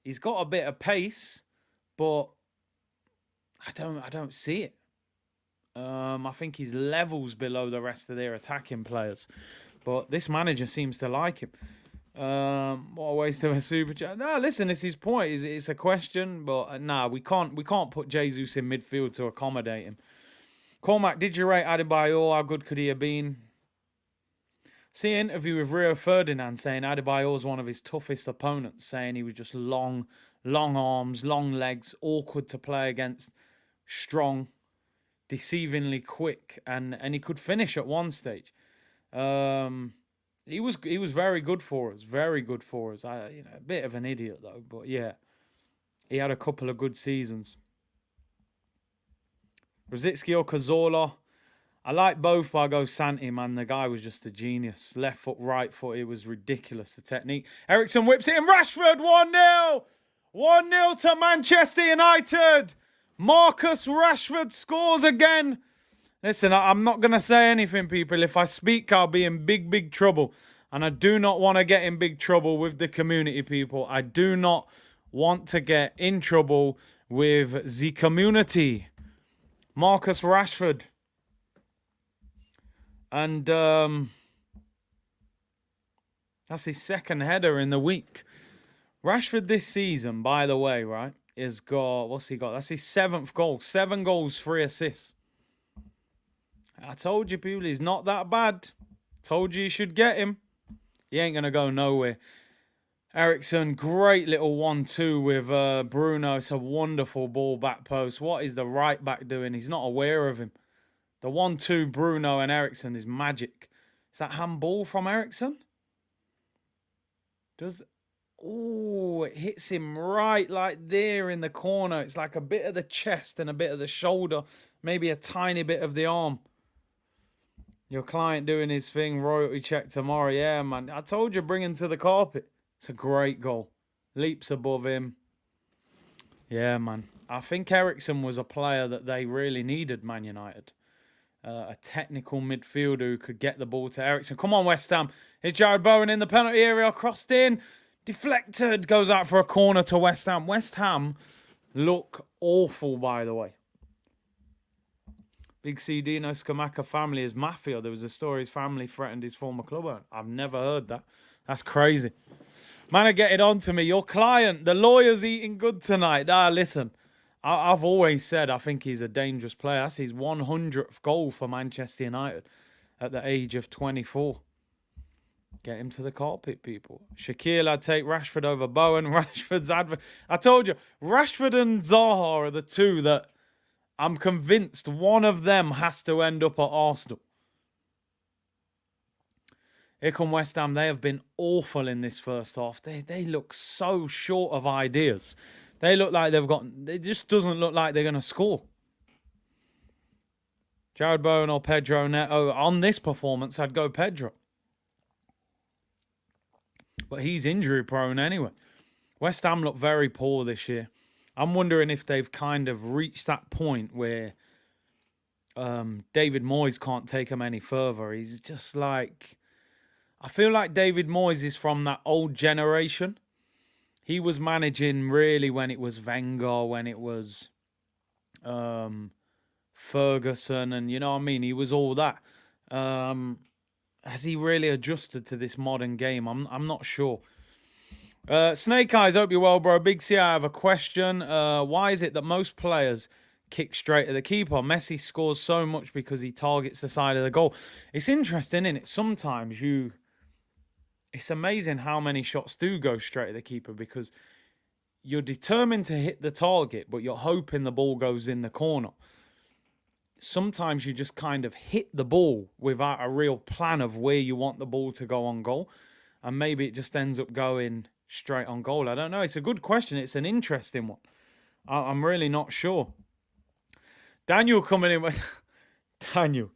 He's got a bit of pace, but I don't see it. I think he's levels below the rest of their attacking players. But this manager seems to like him. What a waste of a super chat. No, listen, it's his point. It's a question, but nah, we can't put Jesus in midfield to accommodate him. Cormac, did you rate Adebayor? How good could he have been? See an interview with Rio Ferdinand saying Adebayor was one of his toughest opponents, saying he was just long arms, long legs, awkward to play against, strong, deceivingly quick, and he could finish at one stage. He was very good for us, very good for us. A bit of an idiot though, but yeah, he had a couple of good seasons. Rosicki or Cazorla? I like both, but I go Santi, man. The guy was just a genius. Left foot, right foot, it was ridiculous, the technique. Eriksen whips it in. Rashford, 1-0. 1-0 to Manchester United. Marcus Rashford scores again. Listen, I'm not going to say anything, people. If I speak, I'll be in big, big trouble. And I do not want to get in big trouble with the community, people. I do not want to get in trouble with the community. Marcus Rashford. And that's his second header in the week. Rashford this season, by the way, right, has got, what's he got? That's his 7th goal. 7 goals, 3 assists. I told you, people, he's not that bad. Told you should get him. He ain't going to go nowhere. Eriksen, great little 1-2 with Bruno. It's a wonderful ball back post. What is the right back doing? He's not aware of him. The 1-2 Bruno and Eriksen is magic. Is that handball from Eriksen? Oh, it hits him right like there in the corner. It's like a bit of the chest and a bit of the shoulder. Maybe a tiny bit of the arm. Your client doing his thing. Royalty check tomorrow. Yeah, man. I told you, bring him to the carpet. It's a great goal. Leaps above him. Yeah, man. I think Eriksen was a player that they really needed, Man United. A technical midfielder who could get the ball to Eriksen. Come on, West Ham. Here's Jared Bowen in the penalty area. Crossed in. Deflected. Goes out for a corner to West Ham. West Ham look awful, by the way. Big C Dino Skamaka family is mafia. There was a story his family threatened his former club owner. I've never heard that. That's crazy. Man, get it on to me. Your client, the lawyer's eating good tonight. Listen, I've always said I think he's a dangerous player. That's his 100th goal for Manchester United at the age of 24. Get him to the carpet, people. Shaquille, I'd take Rashford over Bowen. Rashford's advert. I told you, Rashford and Zaha are the two that I'm convinced one of them has to end up at Arsenal. Here come West Ham. They have been awful in this first half. They look so short of ideas. They look like it just doesn't look like they're going to score. Jared Bowen or Pedro Neto. On this performance, I'd go Pedro. But he's injury prone anyway. West Ham look very poor this year. I'm wondering if they've kind of reached that point where David Moyes can't take them any further. He's just like... I feel like David Moyes is from that old generation. He was managing really when it was Wenger, when it was Ferguson, and you know what I mean? He was all that. Has he really adjusted to this modern game? I'm not sure. Snake Eyes, hope you're well, bro. Big C, I have a question. Why is it that most players kick straight at the keeper? Messi scores so much because he targets the side of the goal. It's interesting, isn't it? Sometimes it's amazing how many shots do go straight at the keeper because you're determined to hit the target, but you're hoping the ball goes in the corner. Sometimes you just kind of hit the ball without a real plan of where you want the ball to go on goal. And maybe it just ends up going straight on goal. I don't know. It's a good question. It's an interesting one. I'm really not sure. Daniel coming in with... Daniel.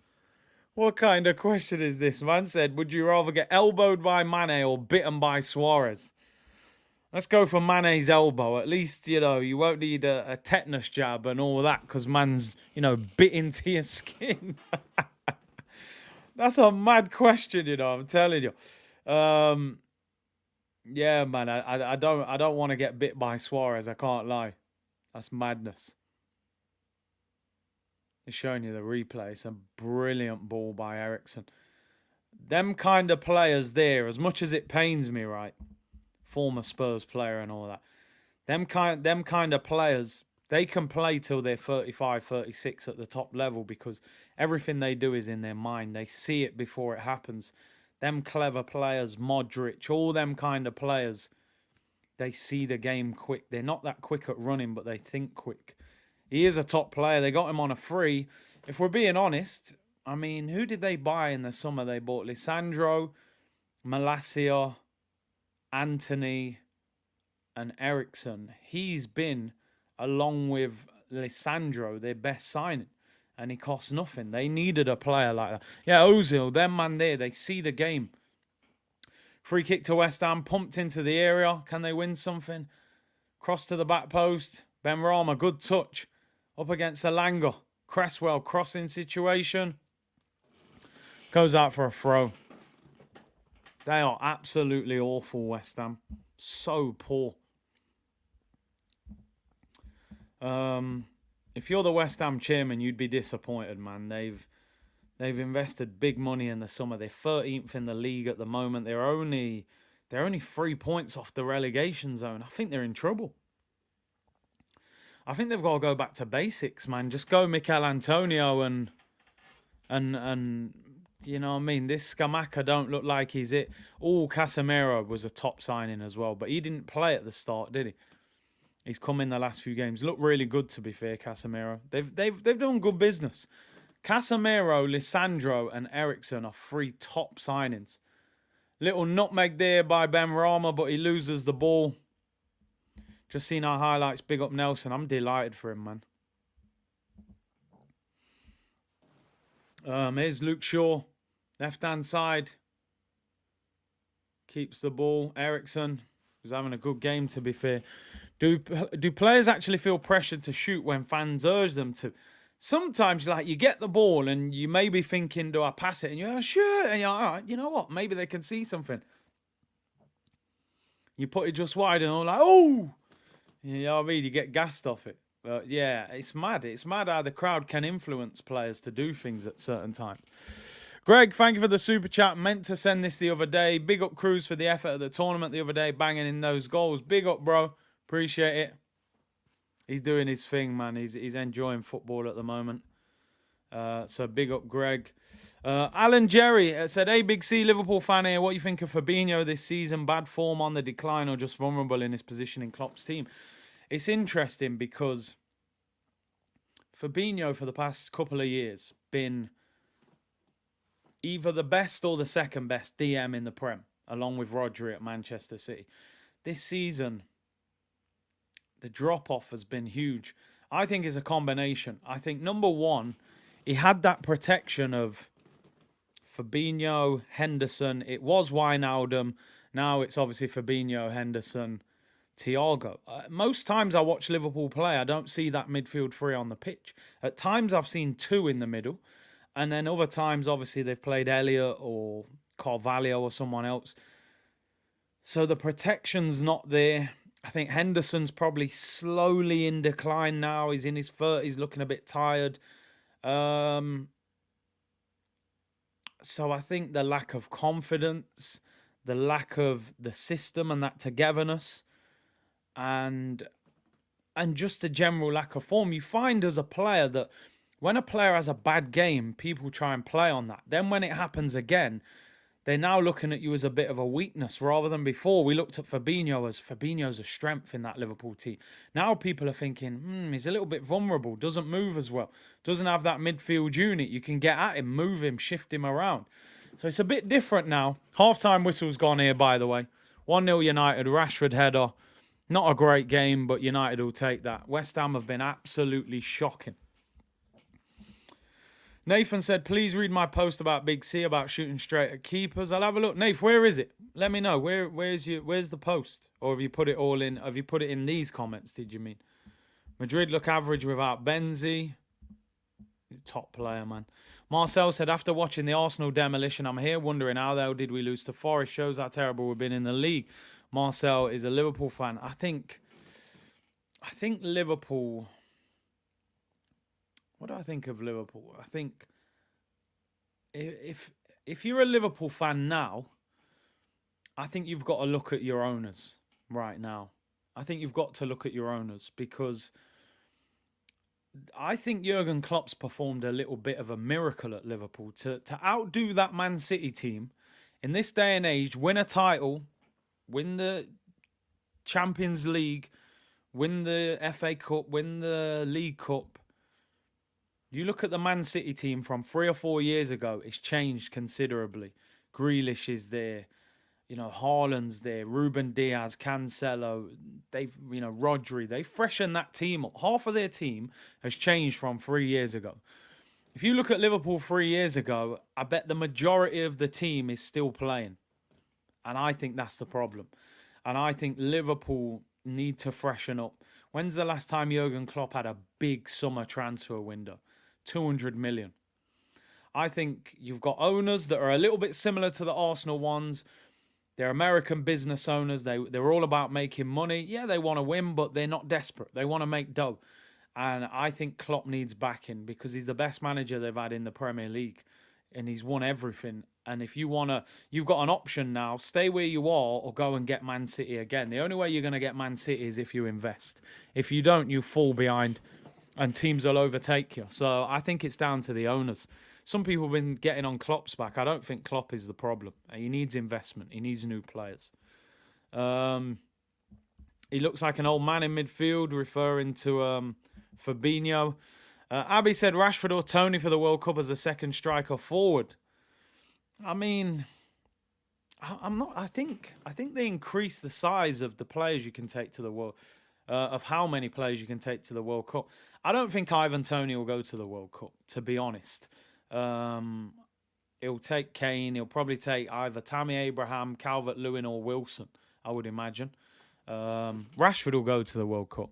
What kind of question is this? Man said, would you rather get elbowed by Mane or bitten by Suarez? Let's go for Mane's elbow. At least, you know, you won't need a tetanus jab and all that because man's, you know, bit into your skin. That's a mad question, you know, I'm telling you. Yeah, man, I don't want to get bit by Suarez. I can't lie. That's madness. Showing you the replay. It's a brilliant ball by Eriksen. Them kind of players there, as much as it pains me, right? Former Spurs player and all that. Them kind of players, they can play till they're 35, 36 at the top level because everything they do is in their mind. They see it before it happens. Them clever players, Modric, all them kind of players, they see the game quick. They're not that quick at running, but they think quick. He is a top player. They got him on a free. If we're being honest, I mean, who did they buy in the summer? They bought Lisandro, Malacia, Anthony, and Eriksen. He's been, along with Lisandro, their best signing. And he costs nothing. They needed a player like that. Yeah, Ozil, them man there, they see the game. Free kick to West Ham, pumped into the area. Can they win something? Cross to the back post. Benrahma, good touch. Up against Elanga. Cresswell, crossing situation. Goes out for a throw. They are absolutely awful, West Ham. So poor. If you're the West Ham chairman, you'd be disappointed, man. They've invested big money in the summer. They're 13th in the league at the moment. They're only They're only 3 points off the relegation zone. I think they're in trouble. I think they've got to go back to basics, man. Just go Mikel Antonio and you know what I mean? This Scamacca don't look like he's it. Casemiro was a top signing as well, but he didn't play at the start, did he? He's come in the last few games. Looked really good, to be fair, Casemiro. They've done good business. Casemiro, Lisandro, and Eriksen are 3 top signings. Little nutmeg there by Ben Rama, but he loses the ball. Just seen our highlights. Big up Nelson. I'm delighted for him, man. Here's Luke Shaw. Left-hand side. Keeps the ball. Eriksen was having a good game, to be fair. Do players actually feel pressured to shoot when fans urge them to? Sometimes, like, you get the ball and you may be thinking, do I pass it? And you're like, sure. And you're like, all right, you know what? Maybe they can see something. You put it just wide and all like, oh! You know what I mean? You get gassed off it. But yeah, it's mad. It's mad how the crowd can influence players to do things at certain times. Greg, thank you for the super chat. Meant to send this the other day. Big up Cruz for the effort at the tournament the other day, banging in those goals. Big up, bro. Appreciate it. He's doing his thing, man. He's enjoying football at the moment. So big up, Greg. Alan Jerry said, hey, Big C, Liverpool fan here. What do you think of Fabinho this season? Bad form on the decline or just vulnerable in his position in Klopp's team? It's interesting because Fabinho for the past couple of years been either the best or the second best DM in the Prem, along with Rodri at Manchester City. This season, the drop-off has been huge. I think it's a combination. I think, number one, he had that protection of Fabinho, Henderson. It was Wijnaldum. Now it's obviously Fabinho, Henderson, Thiago. Most times I watch Liverpool play, I don't see that midfield 3 on the pitch. At times I've seen 2 in the middle. And then other times, obviously, they've played Elliott or Carvalho or someone else. So the protection's not there. I think Henderson's probably slowly in decline now. He's in his 30s, looking a bit tired. So I think the lack of confidence, the lack of the system and that togetherness, and just a general lack of form. You find as a player that when a player has a bad game, people try and play on that. Then when it happens again, they're now looking at you as a bit of a weakness rather than before. We looked at Fabinho as Fabinho's a strength in that Liverpool team. Now people are thinking, he's a little bit vulnerable, doesn't move as well, doesn't have that midfield unit. You can get at him, move him, shift him around. So it's a bit different now. Half-time whistle's gone here, by the way. 1-0 United, Rashford header. Not a great game, but United will take that. West Ham have been absolutely shocking. Nathan said, please read my post about Big C about shooting straight at keepers. I'll have a look. Nath, where is it? Let me know. Where's the post? Or have you put it all in? Have you put it in these comments, did you mean? Madrid look average without Benzi. He's a top player, man. Marcel said, after watching the Arsenal demolition, I'm here wondering how the hell did we lose to Forest? Shows how terrible we've been in the league. Marcel is a Liverpool fan. I think Liverpool... What do I think of Liverpool? I think if you're a Liverpool fan now, I think you've got to look at your owners right now. I think you've got to look at your owners because I think Jurgen Klopp's performed a little bit of a miracle at Liverpool to outdo that Man City team in this day and age, win a title, win the Champions League, win the FA Cup, win the League Cup. You look at the Man City team from 3 or 4 years ago, it's changed considerably. Grealish is there, Haaland's there, Ruben Diaz, Cancelo, Rodri. They've freshened that team up. Half of their team has changed from 3 years ago. If you look at Liverpool 3 years ago, I bet the majority of the team is still playing. And I think that's the problem. And I think Liverpool need to freshen up. When's the last time Jurgen Klopp had a big summer transfer window? 200 million. I think you've got owners that are a little bit similar to the Arsenal ones. They're American business owners. They're all about making money. Yeah, they want to win, but they're not desperate. They want to make dough. And I think Klopp needs backing because he's the best manager they've had in the Premier League. And he's won everything. And if you've got an option now, stay where you are or go and get Man City again. The only way you're going to get Man City is if you invest. If you don't, you fall behind and teams will overtake you. So I think it's down to the owners. Some people have been getting on Klopp's back. I don't think Klopp is the problem. He needs investment. He needs new players. He looks like an old man in midfield, referring to Fabinho. Abby said Rashford or Tony for the World Cup as a second striker forward. I mean, I'm not. I think they increase the size of the players you can take to the world, of how many players you can take to the World Cup. I don't think Ivan Toney will go to the World Cup, to be honest. He'll take Kane. He'll probably take either Tammy Abraham, Calvert-Lewin, or Wilson, I would imagine. Rashford will go to the World Cup.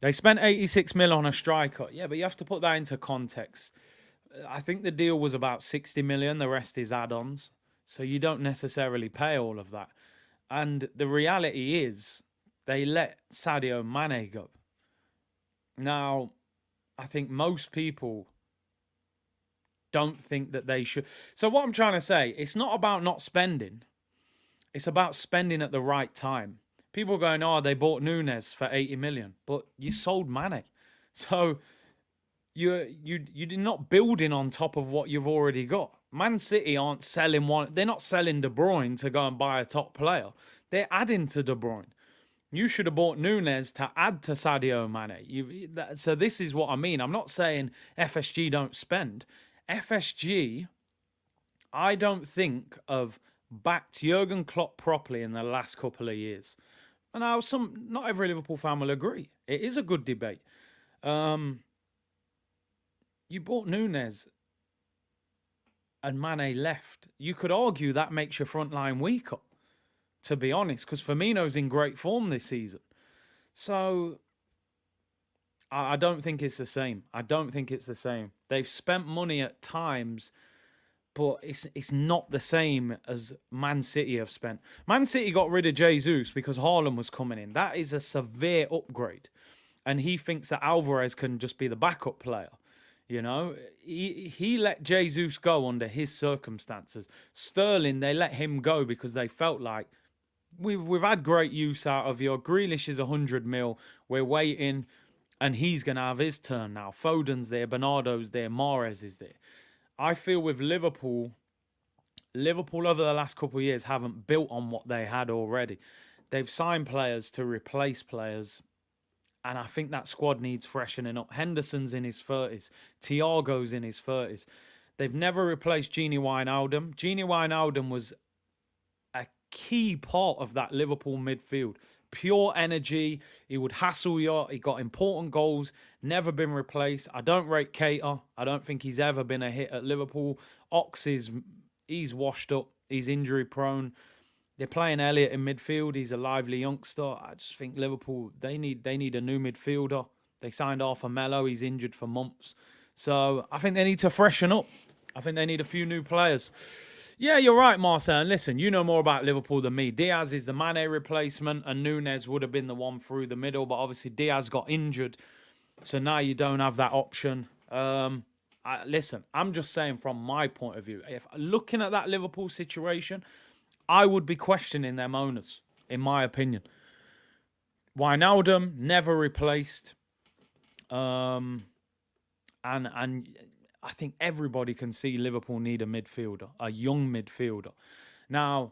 They spent 86 mil on a striker. Yeah, but you have to put that into context. I think the deal was about 60 million. The rest is add-ons. So you don't necessarily pay all of that. And the reality is they let Sadio Mane go. Now, I think most people don't think that they should. So what I'm trying to say, it's not about not spending. It's about spending at the right time. People are going, oh, they bought Nunes for 80 million, but you sold Mane. So you're not building on top of what you've already got. Man City aren't selling one. They're not selling De Bruyne to go and buy a top player. They're adding to De Bruyne. You should have bought Nunes to add to Sadio Mane. So this is what I mean. I'm not saying FSG don't spend. FSG, I don't think have backed Jurgen Klopp properly in the last couple of years. And now not every Liverpool fan will agree. It is a good debate. You bought Nunes and Mane left. You could argue that makes your front line weaker, to be honest, because Firmino's in great form this season. So I don't think it's the same. I don't think it's the same. They've spent money at times, but it's not the same as Man City have spent. Man City got rid of Jesus because Haaland was coming in. That is a severe upgrade. And he thinks that Alvarez can just be the backup player. You know, he let Jesus go under his circumstances. Sterling, they let him go because they felt like we've had great use out of you. Grealish is 100 mil. We're waiting, and he's going to have his turn now. Foden's there, Bernardo's there, Mahrez is there. I feel with Liverpool over the last couple of years haven't built on what they had already. They've signed players to replace players, and I think that squad needs freshening up. Henderson's in his 30s. Thiago's in his 30s. They've never replaced Gini Wijnaldum. Gini Wijnaldum was a key part of that Liverpool midfield. Pure energy. He would hassle you. He got important goals. Never been replaced. I don't rate Keita. I don't think he's ever been a hit at Liverpool. Ox he's washed up. He's injury prone. They're playing Elliott in midfield. He's a lively youngster. I just think Liverpool, they need a new midfielder. They signed Arthur Melo. He's injured for months. So I think they need to freshen up. I think they need a few new players. Yeah, you're right, Marcel. And listen, you know more about Liverpool than me. Diaz is the Mane replacement, and Nunes would have been the one through the middle. But obviously, Diaz got injured. So now you don't have that option. Listen, I'm just saying from my point of view, if looking at that Liverpool situation, I would be questioning them owners, in my opinion. Wijnaldum, never replaced. And I think everybody can see Liverpool need a midfielder, a young midfielder. Now,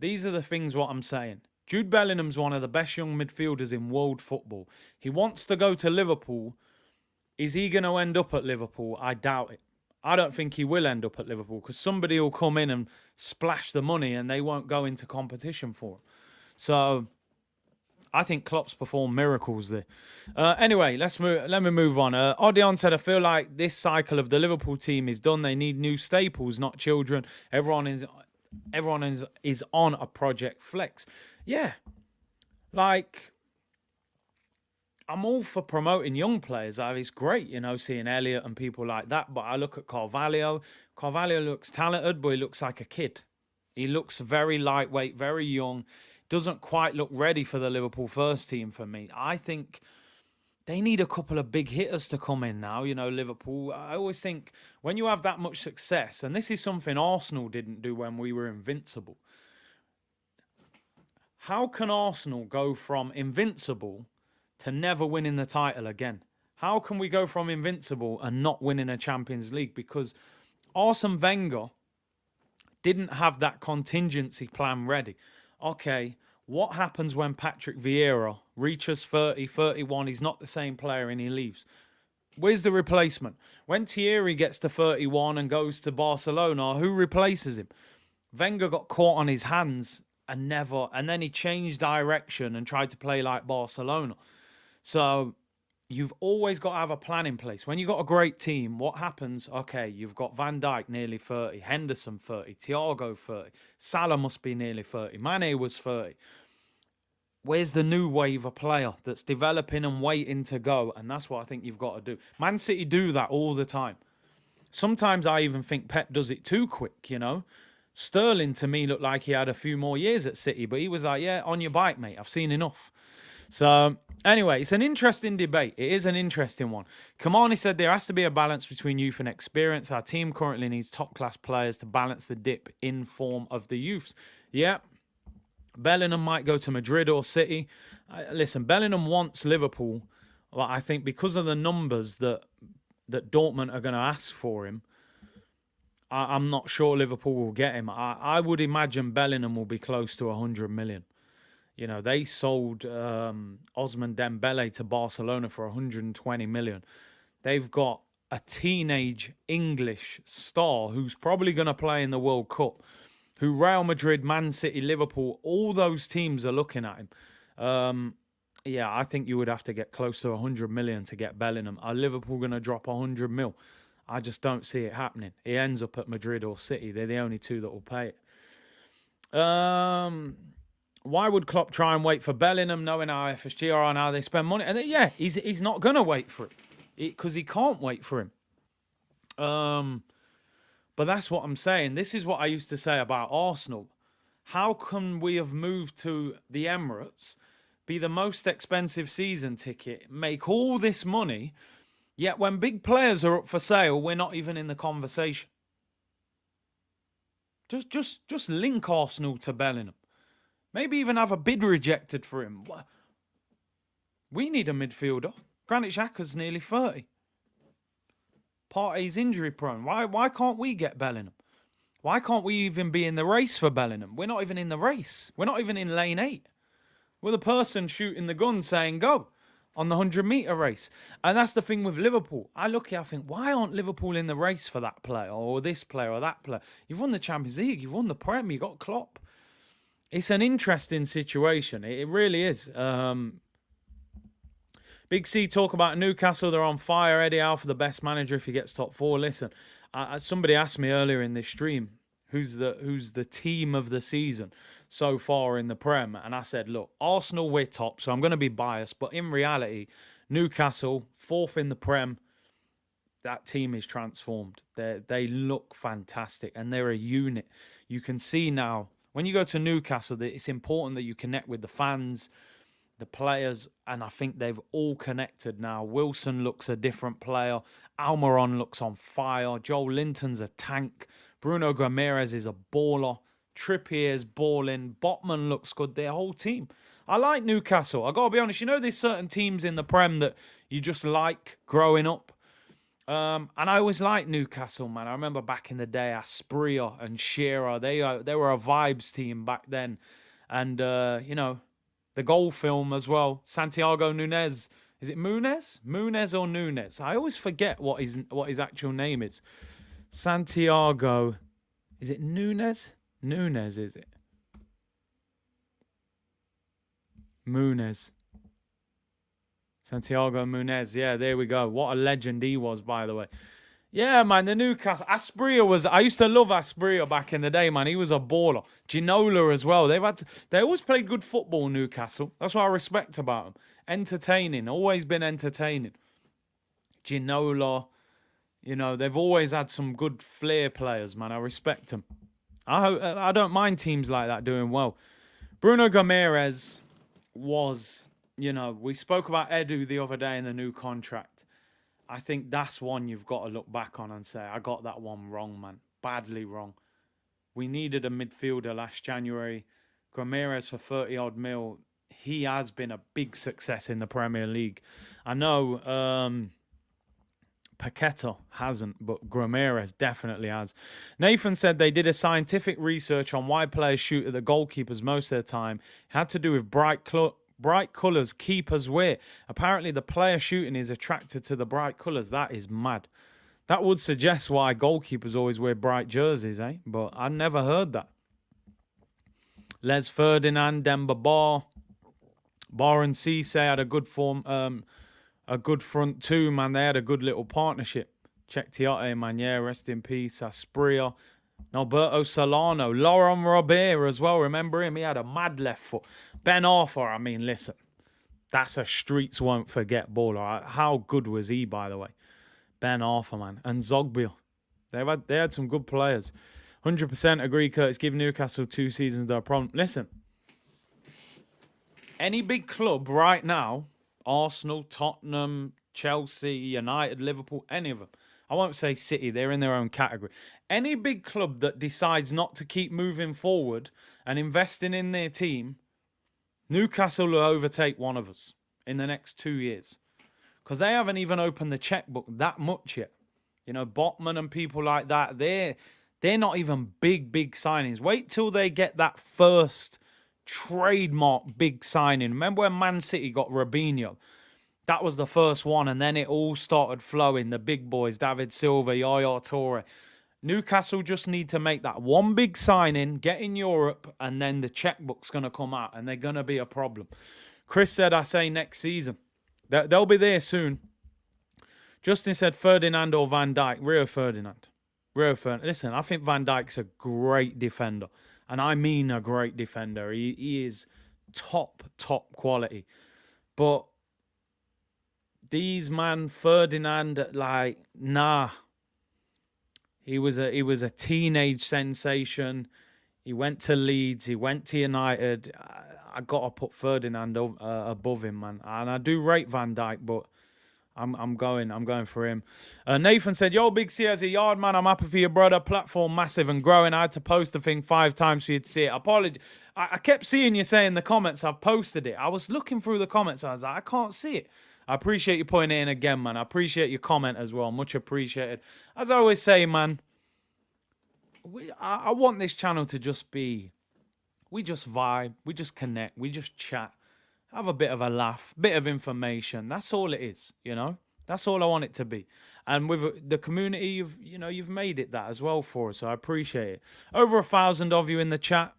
these are the things what I'm saying. Jude Bellingham's one of the best young midfielders in world football. He wants to go to Liverpool. Is he going to end up at Liverpool? I doubt it. I don't think he will end up at Liverpool because somebody will come in and splash the money and they won't go into competition for him. So I think Klopp's performed miracles there. Anyway, let me move on. Odion said, I feel like this cycle of the Liverpool team is done. They need new staples, not children. Everyone is on a Project Flex. Yeah. Like, I'm all for promoting young players. It's great, seeing Elliott and people like that. But I look at Carvalho. Carvalho looks talented, but he looks like a kid. He looks very lightweight, very young. Doesn't quite look ready for the Liverpool first team for me. I think they need a couple of big hitters to come in now. Liverpool. I always think when you have that much success, and this is something Arsenal didn't do when we were invincible. How can Arsenal go from invincible to never winning the title again? How can we go from invincible and not winning a Champions League? Because Arsene Wenger didn't have that contingency plan ready. Okay, what happens when Patrick Vieira reaches 30, 31, he's not the same player and he leaves? Where's the replacement? When Thierry gets to 31 and goes to Barcelona, who replaces him? Wenger got caught on his hands and then he changed direction and tried to play like Barcelona. So you've always got to have a plan in place. When you've got a great team, what happens? Okay, you've got Van Dijk nearly 30, Henderson 30, Thiago 30, Salah must be nearly 30, Mane was 30. Where's the new wave of player that's developing and waiting to go? And that's what I think you've got to do. Man City do that all the time. Sometimes I even think Pep does it too quick, Sterling, to me, looked like he had a few more years at City, but he was like, yeah, on your bike, mate. I've seen enough. So, anyway, it's an interesting debate. It is an interesting one. Kamani said there has to be a balance between youth and experience. Our team currently needs top-class players to balance the dip in form of the youths. Yeah, Bellingham might go to Madrid or City. Listen, Bellingham wants Liverpool. Well, I think because of the numbers that Dortmund are going to ask for him, I'm not sure Liverpool will get him. I would imagine Bellingham will be close to 100 million. They sold Osman Dembele to Barcelona for 120 million. They've got a teenage English star who's probably going to play in the World Cup, who Real Madrid, Man City, Liverpool, all those teams are looking at him. Yeah, I think you would have to get close to 100 million to get Bellingham. Are Liverpool going to drop 100 mil? I just don't see it happening. He ends up at Madrid or City. They're the only two that will pay it. Why would Klopp try and wait for Bellingham, knowing how FSG are and how they spend money? And yeah, he's not going to wait for it because he can't wait for him. But that's what I'm saying. This is what I used to say about Arsenal. How can we have moved to the Emirates, be the most expensive season ticket, make all this money, yet when big players are up for sale, we're not even in the conversation? Just link Arsenal to Bellingham. Maybe even have a bid rejected for him. We need a midfielder. Granit Xhaka's nearly 30. Partey's injury prone. Why can't we get Bellingham? Why can't we even be in the race for Bellingham? We're not even in the race. We're not even in lane 8. We're the person shooting the gun saying go on the 100-metre race. And that's the thing with Liverpool. I look here, I think, why aren't Liverpool in the race for that player or this player or that player? You've won the Champions League. You've won the Prem. You got Klopp. It's an interesting situation. It really is. Big C talk about Newcastle. They're on fire. Eddie Howe for the best manager if he gets top 4. Listen, somebody asked me earlier in this stream, who's the team of the season so far in the Prem? And I said, look, Arsenal, we're top, so I'm going to be biased. But in reality, Newcastle, 4th in the Prem, that team is transformed. They look fantastic, and they're a unit. You can see now, when you go to Newcastle, that it's important that you connect with the fans, the players, and I think they've all connected now. Wilson looks a different player. Almiron looks on fire. Joel Linton's a tank. Bruno Guimaraes is a baller. Trippier's balling. Botman looks good. Their whole team. I like Newcastle. I got to be honest. There's certain teams in the Prem that you just like growing up. And I always liked Newcastle, man. I remember back in the day, Asprilla and Shearer, they were a vibes team back then. And, the goal film as well. Santiago Nunez. Is it Munez? Munez or Nunez? I always forget what his actual name is. Santiago. Is it Nunez? Nunez, is it? Munez. Santiago Munez. Yeah, there we go. What a legend he was, by the way. Yeah, man, the Newcastle. Asprilla was... I used to love Asprilla back in the day, man. He was a baller. Ginola as well. They always played good football, Newcastle. That's what I respect about them. Entertaining. Always been entertaining. Ginola. They've always had some good flair players, man. I respect them. I don't mind teams like that doing well. Bruno Guimaraes was we spoke about Edu the other day in the new contract. I think that's one you've got to look back on and say, I got that one wrong, man. Badly wrong. We needed a midfielder last January. Ramirez for 30 odd mil. He has been a big success in the Premier League. I know Paqueta hasn't, but Ramirez definitely has. Nathan said they did a scientific research on why players shoot at the goalkeepers most of the time. It had to do with bright colours keepers wear. Apparently the player shooting is attracted to the bright colours. That is mad. That would suggest why goalkeepers always wear bright jerseys, eh? But I never heard that. Les Ferdinand, Demba Bar and Cisse had a good a good front two, man. They had a good little partnership. Check Tiote, man. Yeah, rest in peace. Asprilla. Alberto Solano. Laurent Robert as well. Remember him? He had a mad left foot. Ben Arthur, I mean, listen. That's a streets won't forget baller. How good was he, by the way? Ben Arthur, man. And Zogbia. They had some good players. 100% agree, Curtis. Give Newcastle 2 seasons, they're a problem. Listen. Any big club right now, Arsenal, Tottenham, Chelsea, United, Liverpool, any of them. I won't say City, they're in their own category. Any big club that decides not to keep moving forward and investing in their team, Newcastle will overtake one of us in the next 2 years. Because they haven't even opened the checkbook that much yet. Botman and people like that, they're not even big signings. Wait till they get that first trademark big signing. Remember when Man City got Robinho? That was the first one, and then it all started flowing. The big boys, David Silva, Yaya Toure. Newcastle just need to make that one big signing, get in Europe, and then the checkbook's going to come out, and they're going to be a problem. Chris said, I say next season. They'll be there soon. Justin said Ferdinand or Van Dijk. Rio Ferdinand. Listen, I think Van Dijk's a great defender. And I mean a great defender. He is top quality. But these man, Ferdinand, like, nah. He was a teenage sensation. He went to Leeds. He went to United. I got to put Ferdinand above him, man. And I do rate Van Dijk, but I'm going for him. Nathan said, yo, Big C as a yard man, I'm happy for your brother. Platform massive and growing. I had to post the thing 5 times for you to see it. Apology. I kept seeing you say in the comments, I've posted it. I was looking through the comments. I was like, I can't see it. I appreciate you putting it in again, man. I appreciate your comment as well. Much appreciated. As I always say, man, I want this channel to just be, we just vibe, we just connect, we just chat. Have a bit of a laugh, bit of information. That's all it is, That's all I want it to be. And with the community, you've made it that as well for us. So I appreciate it. Over 1,000 of you in the chat.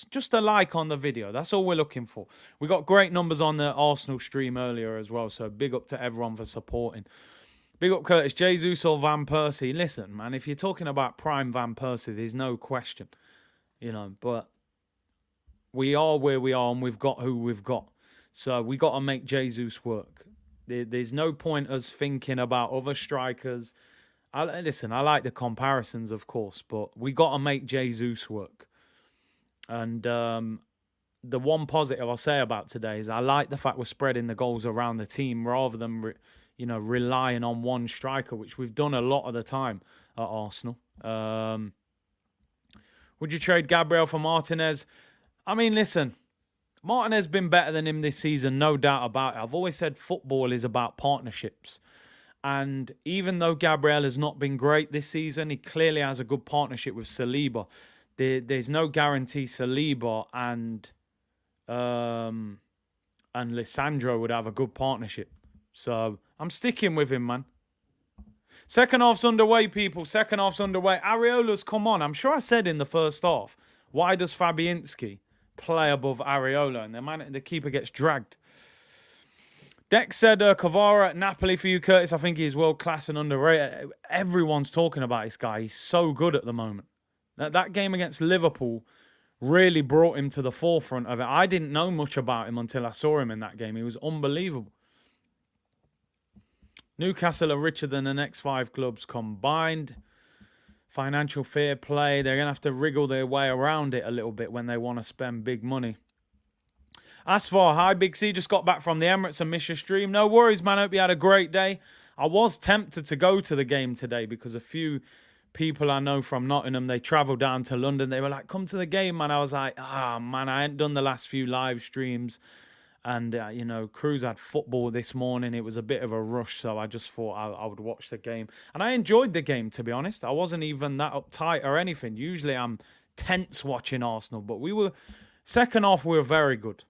Just a like on the video. That's all we're looking for. We got great numbers on the Arsenal stream earlier as well. So big up to everyone for supporting. Big up Curtis, Jesus or Van Persie. Listen, man, if you're talking about prime Van Persie, there's no question. But we are where we are and we've got who we've got. So we got to make Jesus work. There's no point us thinking about other strikers. Listen, I like the comparisons, of course, but we got to make Jesus work. And the one positive I'll say about today is I like the fact we're spreading the goals around the team rather than, relying on one striker, which we've done a lot of the time at Arsenal. Would you trade Gabriel for Martinez? I mean, listen, Martinez has been better than him this season, no doubt about it. I've always said football is about partnerships. And even though Gabriel has not been great this season, he clearly has a good partnership with Saliba. There's no guarantee Saliba and Lisandro would have a good partnership. So I'm sticking with him, man. Second half's underway, people. Second half's underway. Areola's come on. I'm sure I said in the first half, why does Fabianski play above Areola? And the keeper gets dragged. Dex said Kvara at Napoli for you, Curtis. I think he's world-class and underrated. Everyone's talking about this guy. He's so good at the moment. That game against Liverpool really brought him to the forefront of it. I didn't know much about him until I saw him in that game. He was unbelievable. Newcastle are richer than the next 5 clubs combined. Financial fair play. They're going to have to wriggle their way around it a little bit when they want to spend big money. Asfar, hi, Big C. Just got back from the Emirates and missed your stream. No worries, man. Hope you had a great day. I was tempted to go to the game today because a few people I know from Nottingham, they travelled down to London. They were like, come to the game, man. I was like, man, I ain't done the last few live streams. And, Cruz had football this morning. It was a bit of a rush, so I just thought I would watch the game. And I enjoyed the game, to be honest. I wasn't even that uptight or anything. Usually I'm tense watching Arsenal, but second half, we were very good.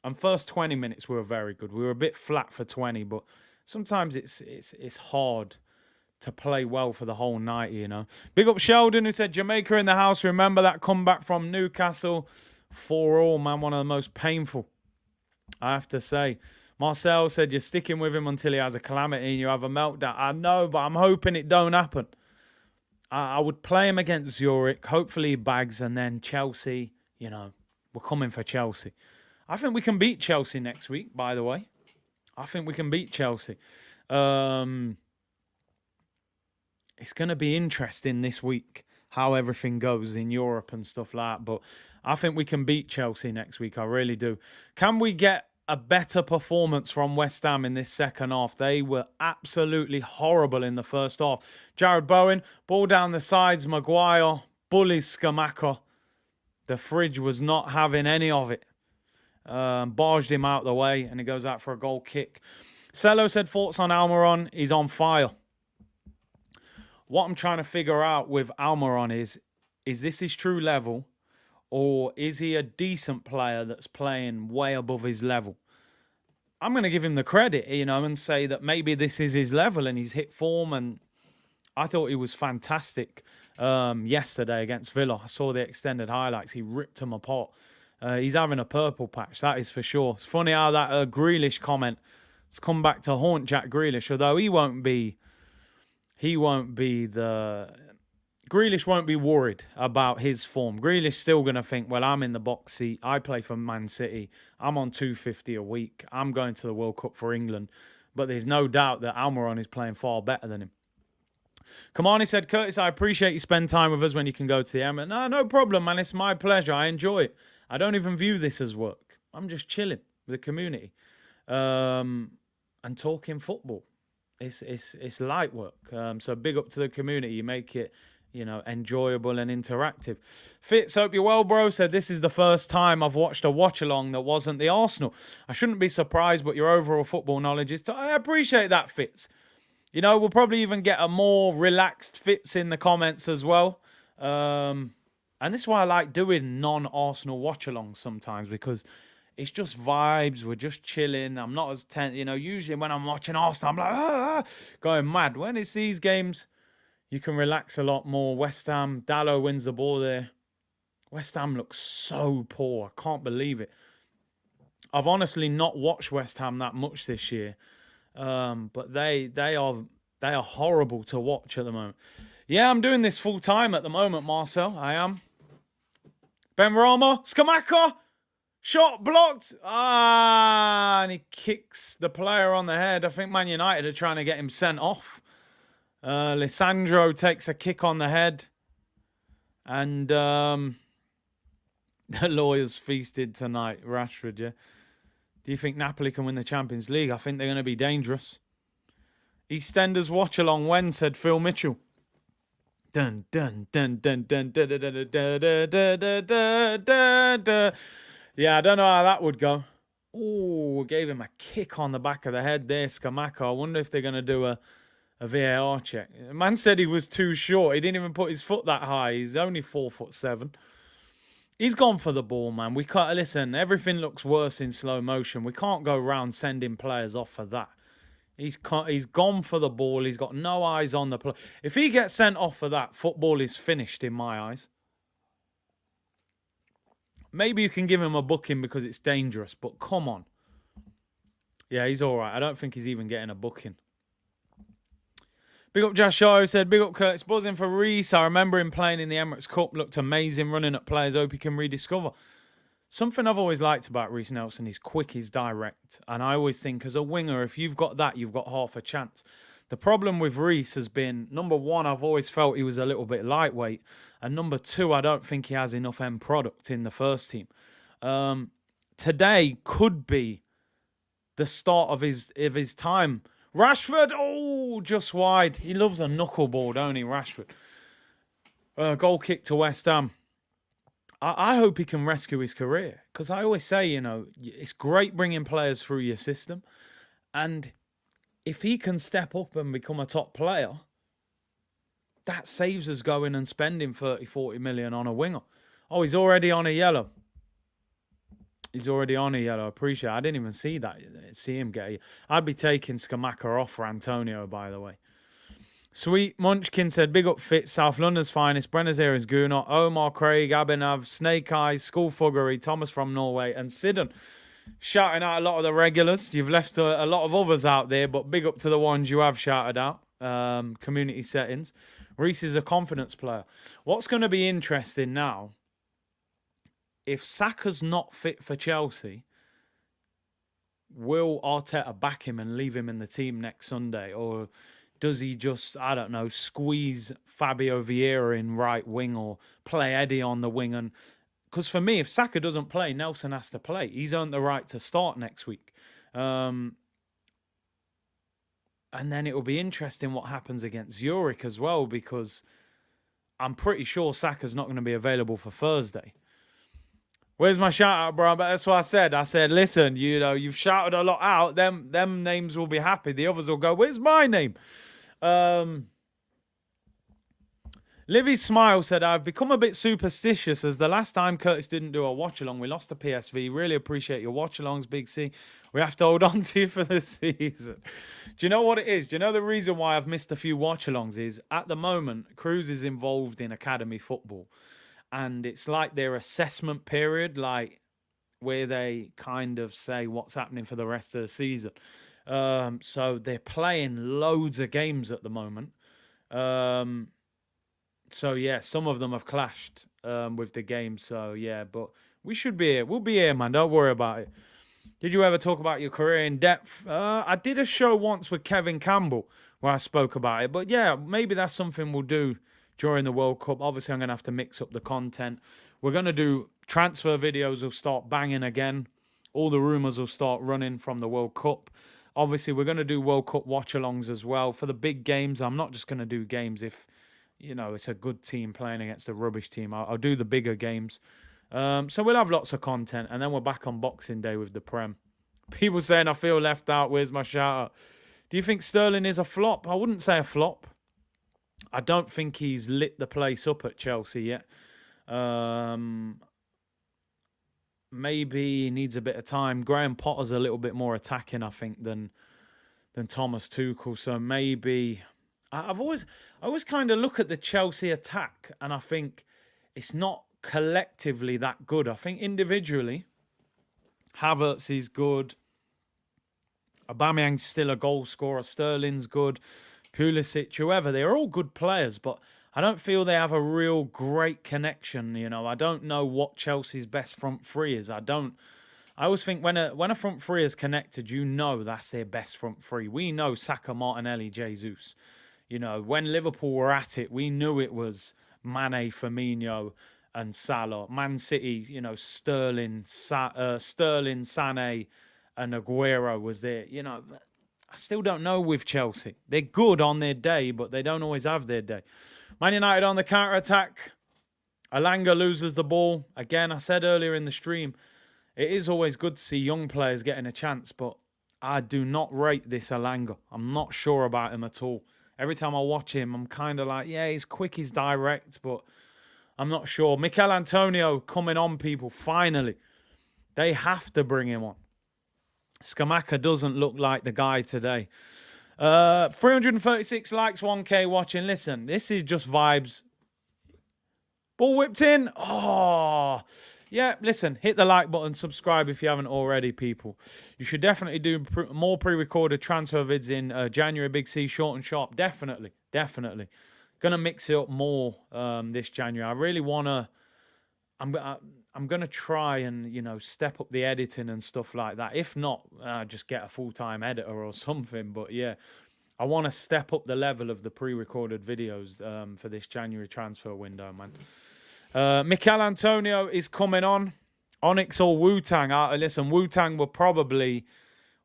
And first 20 minutes, we were very good. We were a bit flat for 20, but sometimes it's hard to play well for the whole night, Big up Sheldon, who said, Jamaica in the house. Remember that comeback from Newcastle? 4-4, man, one of the most painful, I have to say. Marcel said, you're sticking with him until he has a calamity and you have a meltdown. I know, but I'm hoping it don't happen. I would play him against Zurich. Hopefully he bags, and then Chelsea, we're coming for Chelsea. I think we can beat Chelsea next week, by the way. I think we can beat Chelsea. It's going to be interesting this week how everything goes in Europe and stuff like that. But I think we can beat Chelsea next week. I really do. Can we get a better performance from West Ham in this second half? They were absolutely horrible in the first half. Jared Bowen, ball down the sides. Maguire bullies Skamaka. The fridge was not having any of it. Barged him out the way, and he goes out for a goal kick. Cello said, thoughts on Almiron? He's on fire. What I'm trying to figure out with Almiron is this his true level, or is he a decent player that's playing way above his level? I'm going to give him the credit, and say that maybe this is his level and he's hit form, and I thought he was fantastic yesterday against Villa. I saw the extended highlights. He ripped them apart. He's having a purple patch, that is for sure. It's funny how that Grealish comment has come back to haunt Jack Grealish, although Grealish won't be worried about his form. Grealish still going to think, well, I'm in the box seat. I play for Man City. I'm on 250 a week. I'm going to the World Cup for England. But there's no doubt that Almiron is playing far better than him. Kamani said, Curtis, I appreciate you spend time with us when you can go to the Emirates. No problem, man. It's my pleasure. I enjoy it. I don't even view this as work. I'm just chilling with the community and talking football. It's light work. So big up to the community. You make it, enjoyable and interactive. Fitz, hope you're well, bro. Said, this is the first time I've watched a watch-along that wasn't the Arsenal. I shouldn't be surprised, but your overall football knowledge is... I appreciate that, Fitz. We'll probably even get a more relaxed Fitz in the comments as well. And this is why I like doing non-Arsenal watch-alongs sometimes, because it's just vibes. We're just chilling. I'm not as tense. Usually when I'm watching Arsenal, I'm like, going mad. When it's these games, you can relax a lot more. West Ham, Dallo wins the ball there. West Ham looks so poor. I can't believe it. I've honestly not watched West Ham that much this year. But they are horrible to watch at the moment. Yeah, I'm doing this full time at the moment, Marcel. I am. Benrahma, Skamaka, shot blocked. And he kicks the player on the head. I think Man United are trying to get him sent off. Lisandro takes a kick on the head. And the lawyers feasted tonight. Rashford, yeah. Do you think Napoli can win the Champions League? I think they're going to be dangerous. EastEnders watch along when, said Phil Mitchell. Dun dun dun dun dun dun dun dun dun dun dun dun dun. Yeah, I don't know how that would go. Oh, gave him a kick on the back of the head there, Skamaka. I wonder if they're going to do a VAR check. The man said he was too short. He didn't even put his foot that high. He's only 4'7". He's gone for the ball, man. We can't listen. Everything looks worse in slow motion. We can't go around sending players off for that. He's gone for the ball. He's got no eyes on the play. If he gets sent off for that, football is finished in my eyes. Maybe you can give him a booking because it's dangerous, but come on. Yeah, he's all right. I don't think he's even getting a booking. Big up Josh Shaw said, big up Curtis, buzzing for Reece. I remember him playing in the Emirates Cup. Looked amazing, running at players. Hope he can rediscover. Something I've always liked about Reece Nelson, he's quick, he's direct. And I always think as a winger, if you've got that, you've got half a chance. The problem with Reece has been, number one, I've always felt he was a little bit lightweight. And number two, I don't think he has enough end product in the first team. today could be the start of his time. Rashford, oh, just wide. He loves a knuckleball, don't he, Rashford? Goal kick to West Ham. I hope he can rescue his career, because I always say, it's great bringing players through your system, and if he can step up and become a top player, that saves us going and spending 30, 40 million on a winger. Oh, he's already on a yellow. He's already on a yellow. Appreciate it. I didn't even see that. See him get a... I'd be taking Skamaka off for Antonio, by the way. Sweet Munchkin said, big up fit, South London's finest, Brenner's here is Gunnar, Omar, Craig, Abhinav, Snake Eyes, School Fuggery, Thomas from Norway, and Sidon. Shouting out a lot of the regulars. You've left a lot of others out there, but big up to the ones you have shouted out. Community settings. Reece is a confidence player. What's going to be interesting now, if Saka's not fit for Chelsea, will Arteta back him and leave him in the team next Sunday? Or does he just, I don't know, squeeze Fabio Vieira in right wing or play Eddie on the wing? And because for me, if Saka doesn't play, Nelson has to play. He's earned the right to start next week. And then it will be interesting what happens against Zurich as well, because I'm pretty sure Saka's not going to be available for Thursday. Where's my shout out, bro? But that's what I said. I said, listen, you've shouted a lot out. Them names will be happy. The others will go, where's my name? Livy Smile said, I've become a bit superstitious as the last time Curtis didn't do a watch-along, we lost to PSV. Really appreciate your watch-alongs, Big C. We have to hold on to you for the season. Do you know what it is? Do you know the reason why I've missed a few watch-alongs is, at the moment, Cruz is involved in academy football. And it's like their assessment period, like where they kind of say what's happening for the rest of the season. So they're playing loads of games at the moment. So, yeah, some of them have clashed with the game. So, yeah, but we should be here. We'll be here, man. Don't worry about it. Did you ever talk about your career in depth? I did a show once with Kevin Campbell where I spoke about it. But, yeah, maybe that's something we'll do during the World Cup. Obviously, I'm going to have to mix up the content. We're going to do transfer videos will start banging again. All the rumours will start running from the World Cup. Obviously, we're going to do World Cup watch-alongs as well. For the big games, I'm not just going to do games if, it's a good team playing against a rubbish team. I'll do the bigger games. So we'll have lots of content. And then we're back on Boxing Day with the Prem. People saying I feel left out. Where's my shout-out? Do you think Sterling is a flop? I wouldn't say a flop. I don't think he's lit the place up at Chelsea yet. Maybe he needs a bit of time. Graham Potter's a little bit more attacking, I think, than Thomas Tuchel. So maybe I always kind of look at the Chelsea attack and I think it's not collectively that good. I think individually, Havertz is good. Aubameyang's still a goal scorer. Sterling's good. Pulisic, whoever, they're all good players, but I don't feel they have a real great connection. I don't know what Chelsea's best front three is. I always think when a front three is connected, that's their best front three. We know Saka, Martinelli, Jesus. When Liverpool were at it, we knew it was Mane, Firmino, and Salah. Man City, Sterling, Sané, and Aguero was there. I still don't know with Chelsea. They're good on their day, but they don't always have their day. Man United on the counter-attack. Alanga loses the ball. Again, I said earlier in the stream, it is always good to see young players getting a chance, but I do not rate this Alanga. I'm not sure about him at all. Every time I watch him, I'm kind of like, yeah, he's quick, he's direct, but I'm not sure. Mikel Antonio coming on, people, finally. They have to bring him on. Skamaka doesn't look like the guy today. 336 likes, 1K watching. Listen, this is just vibes. Ball whipped in. Oh, yeah, listen, hit the like button, subscribe if you haven't already, people. You should definitely do more pre-recorded transfer vids in January, Big C, short and sharp. Definitely. Going to mix it up more this January. I really want to... I'm going to try and, step up the editing and stuff like that. If not, just get a full-time editor or something. But, yeah, I want to step up the level of the pre-recorded videos for this January transfer window, man. Mikel Antonio is coming on. Onyx or Wu-Tang? Listen, Wu-Tang were probably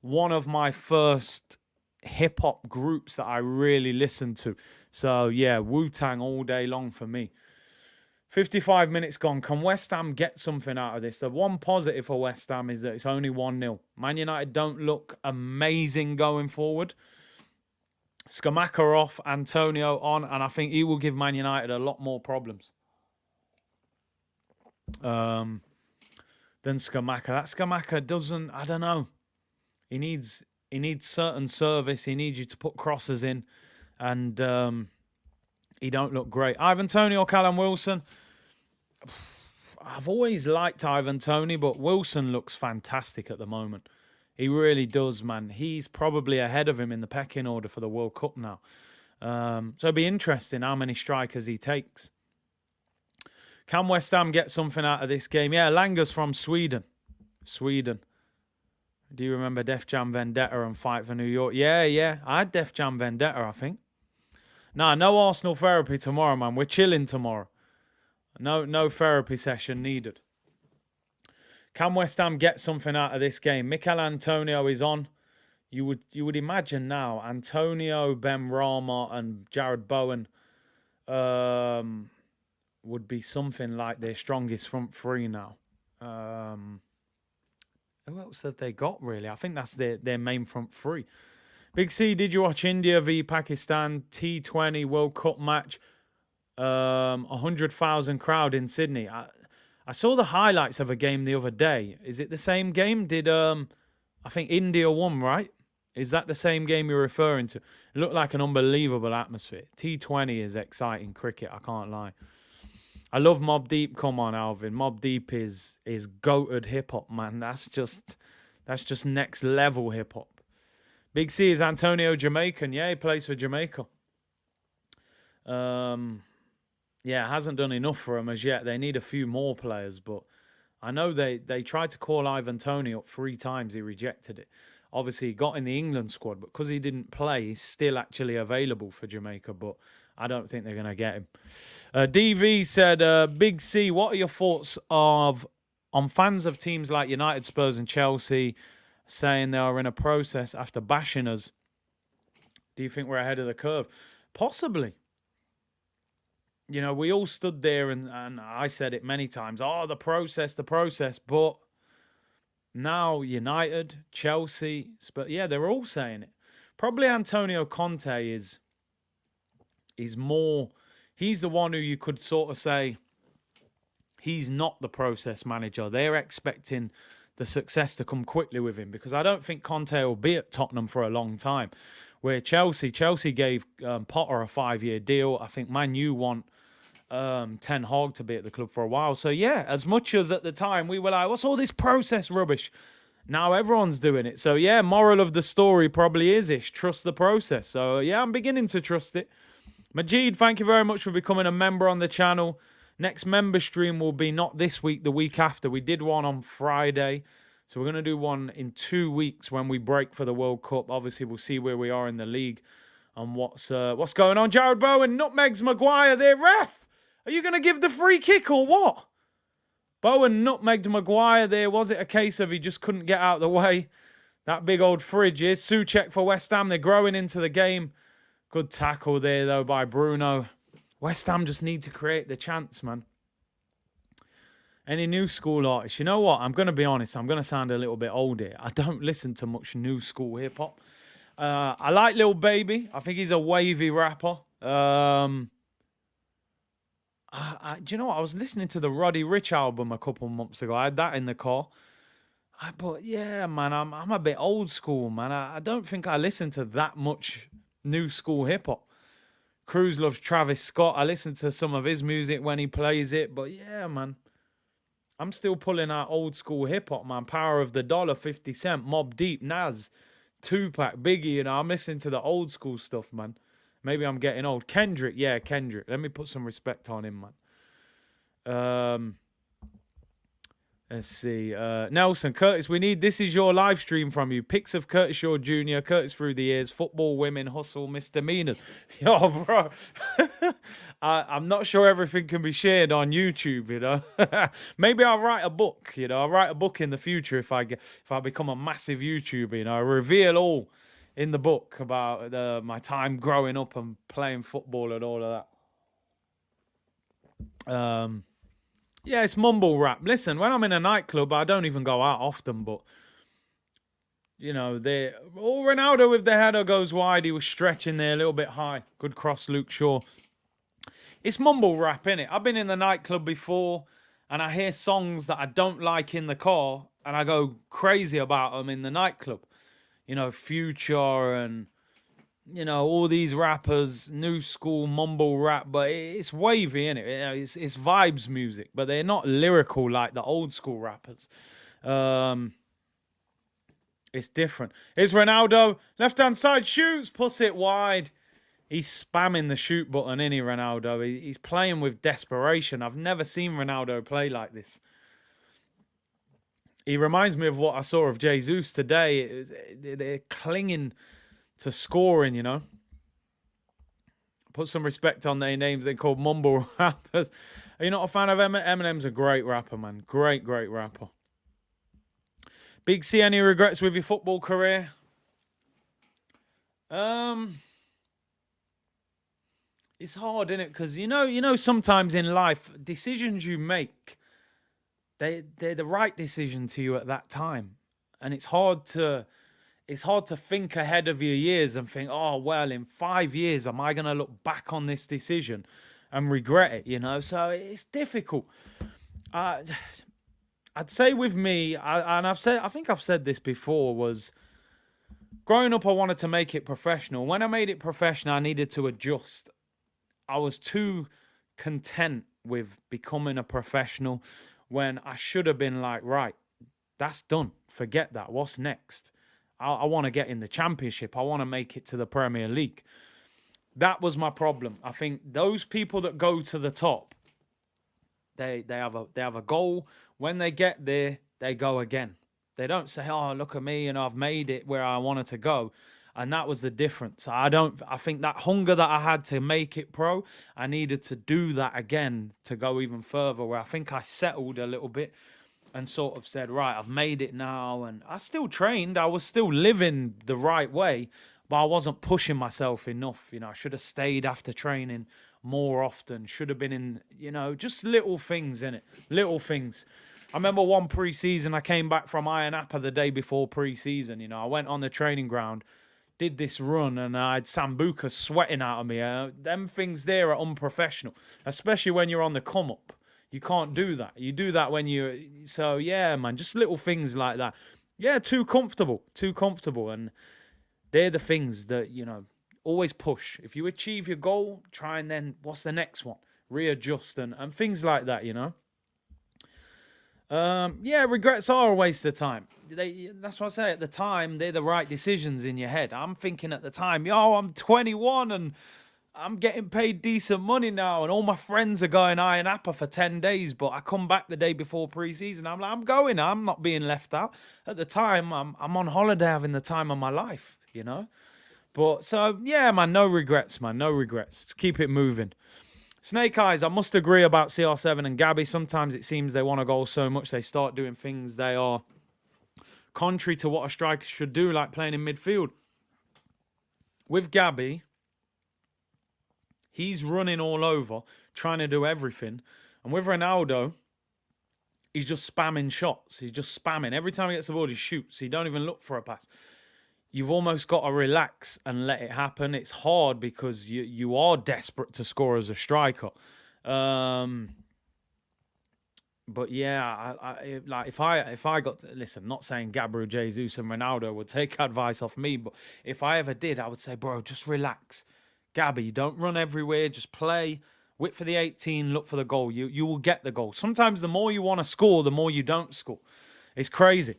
one of my first hip-hop groups that I really listened to. So, yeah, Wu-Tang all day long for me. 55 minutes gone. Can West Ham get something out of this? The one positive for West Ham is that it's only 1-0. Man United don't look amazing going forward. Skamaka off, Antonio on, and I think he will give Man United a lot more problems than Skamaka. That Skamaka doesn't, I don't know. He needs certain service. He needs you to put crosses in, and he don't look great. Ivan Toney or Callum Wilson? I've always liked Ivan Toney, but Wilson looks fantastic at the moment. He really does, man. He's probably ahead of him in the pecking order for the World Cup now. So it'll be interesting how many strikers he takes. Can West Ham get something out of this game? Yeah, Langer's from Sweden. Do you remember Def Jam Vendetta and Fight for New York? Yeah. I had Def Jam Vendetta, I think. Nah, no Arsenal therapy tomorrow, man. We're chilling tomorrow. No therapy session needed. Can West Ham get something out of this game? Mikel Antonio is on. You would imagine now Antonio, Ben Rama, and Jared Bowen would be something like their strongest front three now. Who else have they got, really? I think that's their main front three. Big C, did you watch India v Pakistan T20 World Cup match? 100,000 crowd in Sydney. I saw the highlights of a game the other day. Is it the same game? Did I think India won, right? Is that the same game you're referring to? It looked like an unbelievable atmosphere. T20 is exciting cricket, I can't lie. I love Mobb Deep. Come on, Alvin. Mobb Deep is goated hip hop, man. That's just next level hip hop. Big C, is Antonio Jamaican? Yeah, he plays for Jamaica. Yeah, hasn't done enough for them as yet. They need a few more players, but I know they tried to call Ivan Toney up 3 times. He rejected it. Obviously, he got in the England squad, but because he didn't play, he's still actually available for Jamaica, but I don't think they're going to get him. DV said, Big C, what are your thoughts on fans of teams like United, Spurs and Chelsea saying they are in a process after bashing us? Do you think we're ahead of the curve? Possibly. You know, we all stood there and I said it many times. Oh, the process. But now United, Chelsea, but yeah, they're all saying it. Probably Antonio Conte is more, he's the one who you could sort of say he's not the process manager. They're expecting the success to come quickly with him because I don't think Conte will be at Tottenham for a long time. Where Chelsea gave Potter a 5-year deal. I think Man U want Ten Hag to be at the club for a while. So yeah, as much as at the time we were like, what's all this process rubbish? Now everyone's doing it. So yeah, moral of the story probably is trust the process. So yeah, I'm beginning to trust it. Majid, thank you very much for becoming a member on the channel. Next member stream will be not this week, the week after. We did one on Friday. So we're going to do one in 2 weeks when we break for the World Cup. Obviously, we'll see where we are in the league and what's going on. Jared Bowen nutmegs Maguire there, ref. Are you going to give the free kick or what? Bowen nutmegged Maguire there. Was it a case of he just couldn't get out of the way? That big old fridge is. Souček for West Ham. They're growing into the game. Good tackle there, though, by Bruno. West Ham just need to create the chance, man. Any new school artists? You know what? I'm going to be honest. I'm going to sound a little bit old here. I don't listen to much new school hip-hop. I like Lil Baby. I think he's a wavy rapper. Do you know what? I was listening to the Roddy Ricch album a couple months ago. I had that in the car. But yeah, man, I'm a bit old school, man. I don't think I listen to that much new school hip-hop. Cruz loves Travis Scott. I listen to some of his music when he plays it. But yeah, man. I'm still pulling out old school hip-hop, man. Power of the Dollar, 50 Cent, Mobb Deep, Nas, Tupac, Biggie. You know, I'm listening to the old school stuff, man. Maybe I'm getting old. Kendrick, yeah, Kendrick. Let me put some respect on him, man. Let's see. Nelson, Curtis, we need This Is Your live stream from you. Pics of Curtis Shaw Jr., Curtis through the years, football, women, hustle, misdemeanors. Yo, bro. I'm not sure everything can be shared on YouTube, you know. Maybe I'll write a book, you know. I'll write a book in the future if I become a massive YouTuber, you know. I reveal all in the book about my time growing up and playing football and all of that. Yeah, it's mumble rap. Listen, when I'm in a nightclub, I don't even go out often, but you know, Ronaldo with the header goes wide. He was stretching there a little bit high. Good cross, Luke Shaw. It's mumble rap, innit? I've been in the nightclub before, and I hear songs that I don't like in the car, and I go crazy about them in the nightclub. You know, Future and you know, all these rappers, new school mumble rap, but it's wavy, innit? You know, it's vibes music, but they're not lyrical like the old school rappers. It's different. It's Ronaldo, left-hand side, shoots, puts it wide. He's spamming the shoot button, isn't he, Ronaldo? He's playing with desperation. I've never seen Ronaldo play like this. He reminds me of what I saw of Jesus today. They're clinging to scoring, you know. Put some respect on their names. They're called mumble rappers. Are you not a fan of Eminem? Eminem's a great rapper, man. Great rapper. Big C, any regrets with your football career? It's hard, isn't it? Because you know, sometimes in life, decisions you make, they're the right decision to you at that time, and it's hard to think ahead of your years and think, oh, well, in 5 years, am I going to look back on this decision and regret it, you know? So it's difficult. I'd say with me, I think I've said this before, was growing up, I wanted to make it professional. When I made it professional, I needed to adjust. I was too content with becoming a professional when I should have been like, right, that's done. Forget that. What's next? I want to get in the Championship. I want to make it to the Premier League. That was my problem. I think those people that go to the top, they have a goal. When they get there, they go again. They don't say, "Oh, look at me, and I've made it where I wanted to go." And that was the difference. I think that hunger that I had to make it pro, I needed to do that again to go even further, where I think I settled a little bit and sort of said, right, I've made it now. And I still trained. I was still living the right way, but I wasn't pushing myself enough. You know, I should have stayed after training more often. Should have been in, you know, just little things in it. Little things. I remember one pre-season, I came back from Iron Appa the day before pre-season. You know, I went on the training ground, did this run, and I had Sambuca sweating out of me. Them things there are unprofessional, especially when you're on the come up. You can't do that. You do that when so yeah, man, just little things like that. Yeah, too comfortable. And they're the things that, you know, always push. If you achieve your goal, try and then, what's the next one? Readjust and things like that, you know. Yeah, regrets are a waste of time. That's what I say. At the time, they're the right decisions in your head. I'm thinking at the time, yo, I'm 21 and I'm getting paid decent money now, and all my friends are going Iron Appa for 10 days, but I come back the day before pre-season. I'm like, I'm going. I'm not being left out. At the time, I'm on holiday having the time of my life, you know. But so yeah, man, no regrets, man, no regrets. Just keep it moving. Snake Eyes, I must agree about CR7 and Gabby. Sometimes it seems they want a goal so much they start doing things they are contrary to what a striker should do, like playing in midfield. With Gabby, he's running all over, trying to do everything. And with Ronaldo, he's just spamming shots. He's just spamming. Every time he gets the ball, he shoots. He don't even look for a pass. You've almost got to relax and let it happen. It's hard because you are desperate to score as a striker. But yeah, like if I got to, listen, not saying Gabriel Jesus and Ronaldo would take advice off me, but if I ever did, I would say, bro, just relax. Gabby, don't run everywhere. Just play. Wait for the 18. Look for the goal. You will get the goal. Sometimes the more you want to score, the more you don't score. It's crazy.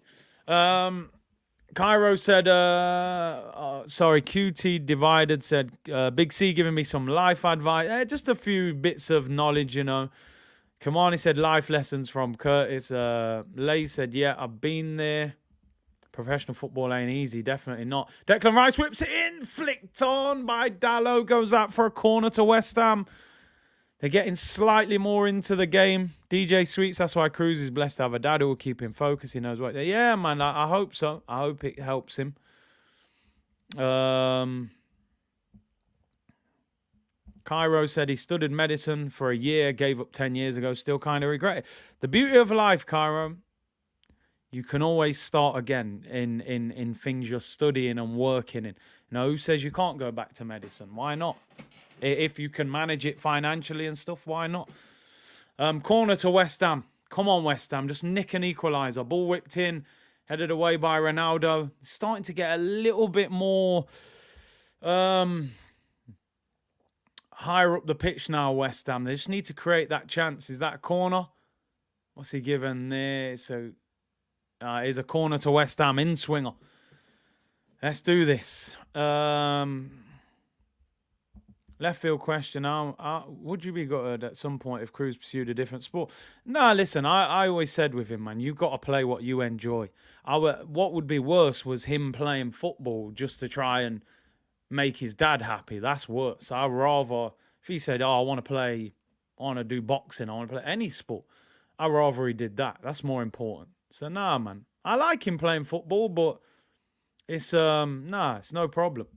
Cairo said, sorry, QT Divided said, Big C giving me some life advice. Just a few bits of knowledge, you know. Kamani said life lessons from Curtis. Lay said, yeah, I've been there. Professional football ain't easy. Definitely not. Declan Rice whips it in. Flicked on by Dallo. Goes out for a corner to West Ham. They're getting slightly more into the game. DJ Sweets, that's why Cruz is blessed to have a dad who will keep him focused. He knows what. Yeah, man, I hope so. I hope it helps him. Cairo said he studied medicine for a year, gave up 10 years ago, still kind of regret it. The beauty of life, Cairo, you can always start again in things you're studying and working in. You know, who says you can't go back to medicine? Why not? If you can manage it financially and stuff, why not? Corner to West Ham. Come on, West Ham. Just nick an equaliser. Ball whipped in, headed away by Ronaldo. Starting to get a little bit more higher up the pitch now, West Ham. They just need to create that chance. Is that a corner? What's he given there? So, here's a corner to West Ham. In swinger. Let's do this. Left field question. Would you be gutted at some point if Cruz pursued a different sport? Nah, listen, I always said with him, man, you've got to play what you enjoy. What would be worse was him playing football just to try and make his dad happy. That's worse. I'd rather, if he said, I want to do boxing, I want to play any sport, I'd rather he did that. That's more important. So, nah, man. I like him playing football, but it's no problem.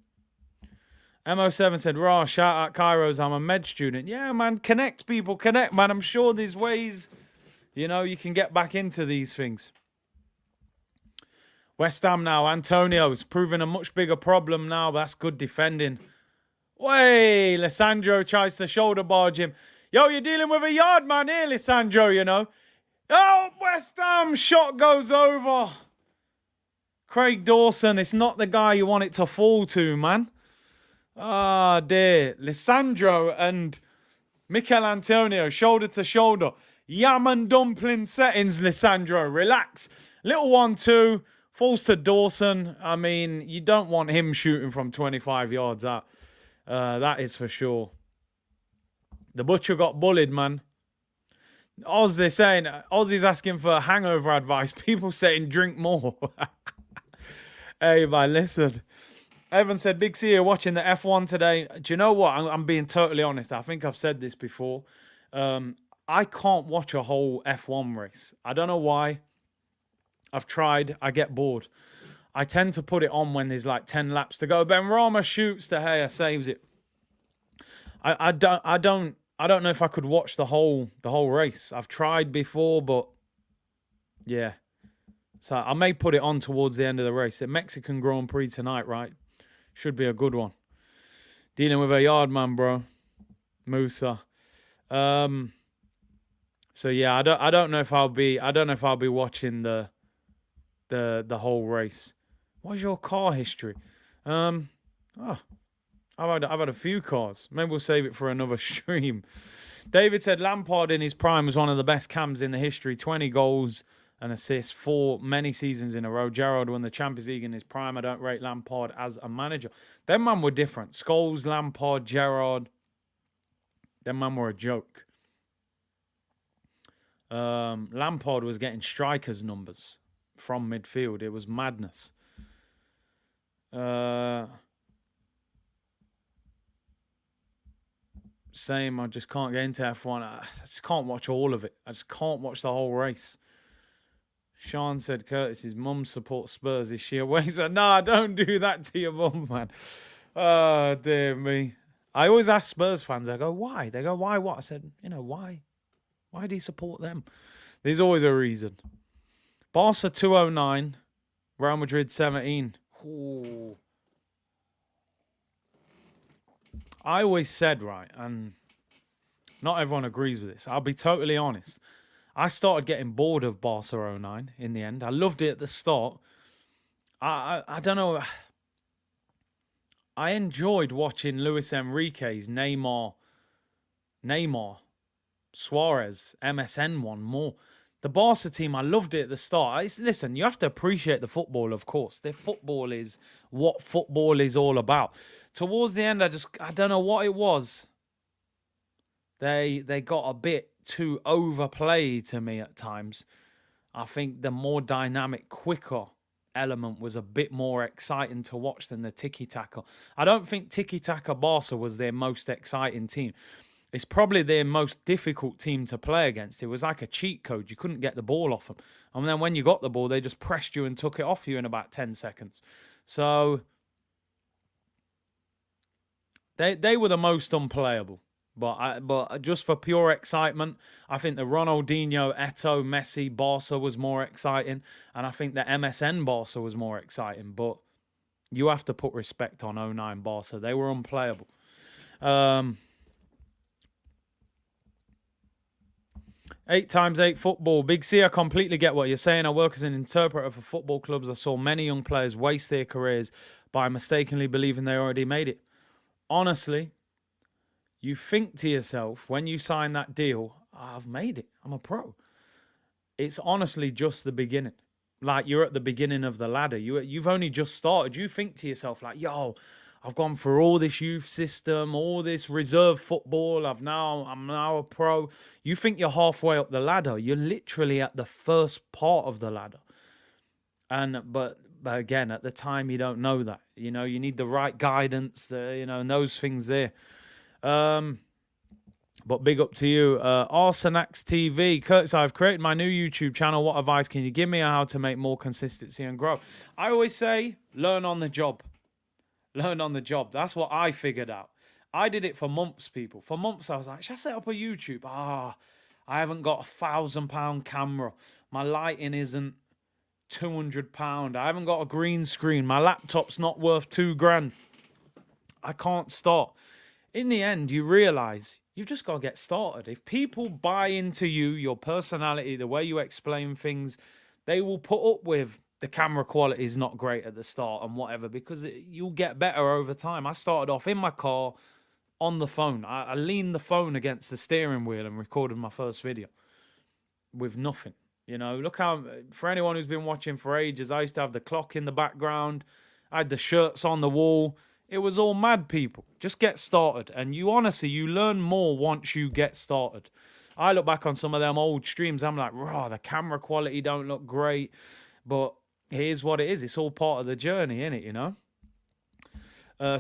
MO7 said, raw, shout out Kairos, I'm a med student. Yeah, man, connect, people, connect, man. I'm sure there's ways, you can get back into these things. West Ham now, Antonio's proving a much bigger problem now, but that's good defending. Way, Lissandro tries to shoulder barge him. Yo, you're dealing with a yard man here, Lissandro, Oh, West Ham, shot goes over. Craig Dawson, it's not the guy you want it to fall to, man. Ah, dear. Lissandro and Mikel Antonio, shoulder to shoulder. Yam and dumpling settings, Lissandro. Relax. Little 1-2. Falls to Dawson. I mean, you don't want him shooting from 25 yards out. That is for sure. The Butcher got bullied, man. They're saying, Ozzy's asking for hangover advice. People saying drink more. Hey, man, listen. Evan said, Big C here watching the F1 today. Do you know what? I'm being totally honest. I think I've said this before. I can't watch a whole F1 race. I don't know why. I've tried. I get bored. I tend to put it on when there's like 10 laps to go. Ben Rama shoots the hair, saves it. I don't know if I could watch the whole race. I've tried before, but yeah. So I may put it on towards the end of the race. The Mexican Grand Prix tonight, right? Should be a good one. Dealing with a yard man, bro. Musa. So yeah, I don't know if I'll be watching the whole race. What's your car history? I've had a few cars. Maybe we'll save it for another stream. David said Lampard in his prime was one of the best cams in the history. 20 goals and assists for many seasons in a row. Gerrard won the Champions League in his prime. I don't rate Lampard as a manager. Them man were different. Scholes, Lampard, Gerrard. Them man were a joke. Lampard was getting strikers' numbers from midfield. It was madness. Same, I just can't get into F1. I just can't watch all of it. I just can't watch the whole race. Sean said, Curtis, his mum supports Spurs. Is she away? So, nah, don't do that to your mum, man. Oh, dear me. I always ask Spurs fans, I go, why? They go, why what? I said, why? Why do you support them? There's always a reason. Barca 209, Real Madrid 17. Ooh. I always said, right, and not everyone agrees with this. I'll be totally honest. I started getting bored of Barca 09 in the end. I loved it at the start. I don't know. I enjoyed watching Luis Enrique's Neymar, Suarez, MSN one more. The Barca team, I loved it at the start. Listen, you have to appreciate the football, of course. The football is what football is all about. Towards the end, I don't know what it was. They got a bit too overplayed to me at times. I think the more dynamic, quicker element was a bit more exciting to watch than the tiki-taka. I don't think tiki-taka Barca was their most exciting team. It's probably their most difficult team to play against. It was like a cheat code. You couldn't get the ball off them. And then when you got the ball, they just pressed you and took it off you in about 10 seconds. So they were the most unplayable. But just for pure excitement, I think the Ronaldinho, Eto'o, Messi, Barca was more exciting. And I think the MSN Barca was more exciting. But you have to put respect on 09 Barca. They were unplayable. 8x8 football. Big C, I completely get what you're saying. I work as an interpreter for football clubs. I saw many young players waste their careers by mistakenly believing they already made it. Honestly, you think to yourself, when you sign that deal, I've made it. I'm a pro. It's honestly just the beginning. Like, you're at the beginning of the ladder. You've only just started. You think to yourself, like, yo, I've gone through all this youth system, all this reserve football. I'm now a pro. You think you're halfway up the ladder. You're literally at the first part of the ladder. But again, at the time, you don't know that. You know, you need the right guidance, and those things there. But big up to you. Arsenax TV. Curtis, I've created my new YouTube channel. What advice can you give me on how to make more consistency and grow? I always say, learn on the job. Learn on the job. That's what I figured out. I did it for months, people. For months, I was like, should I set up a YouTube? I haven't got £1,000 camera. My lighting isn't £200. I haven't got a green screen. My laptop's not worth £2,000. I can't start. In the end, you realize you've just got to get started. If people buy into you, your personality, the way you explain things, they will put up with the camera quality is not great at the start and whatever, because you'll get better over time. I started off in my car on the phone. I leaned the phone against the steering wheel and recorded my first video with nothing. Look how, for anyone who's been watching for ages, I used to have the clock in the background. I had the shirts on the wall. It was all mad, people. Just get started. And you learn more once you get started. I look back on some of them old streams. I'm like, raw, the camera quality don't look great. But here's what it is. It's all part of the journey, innit,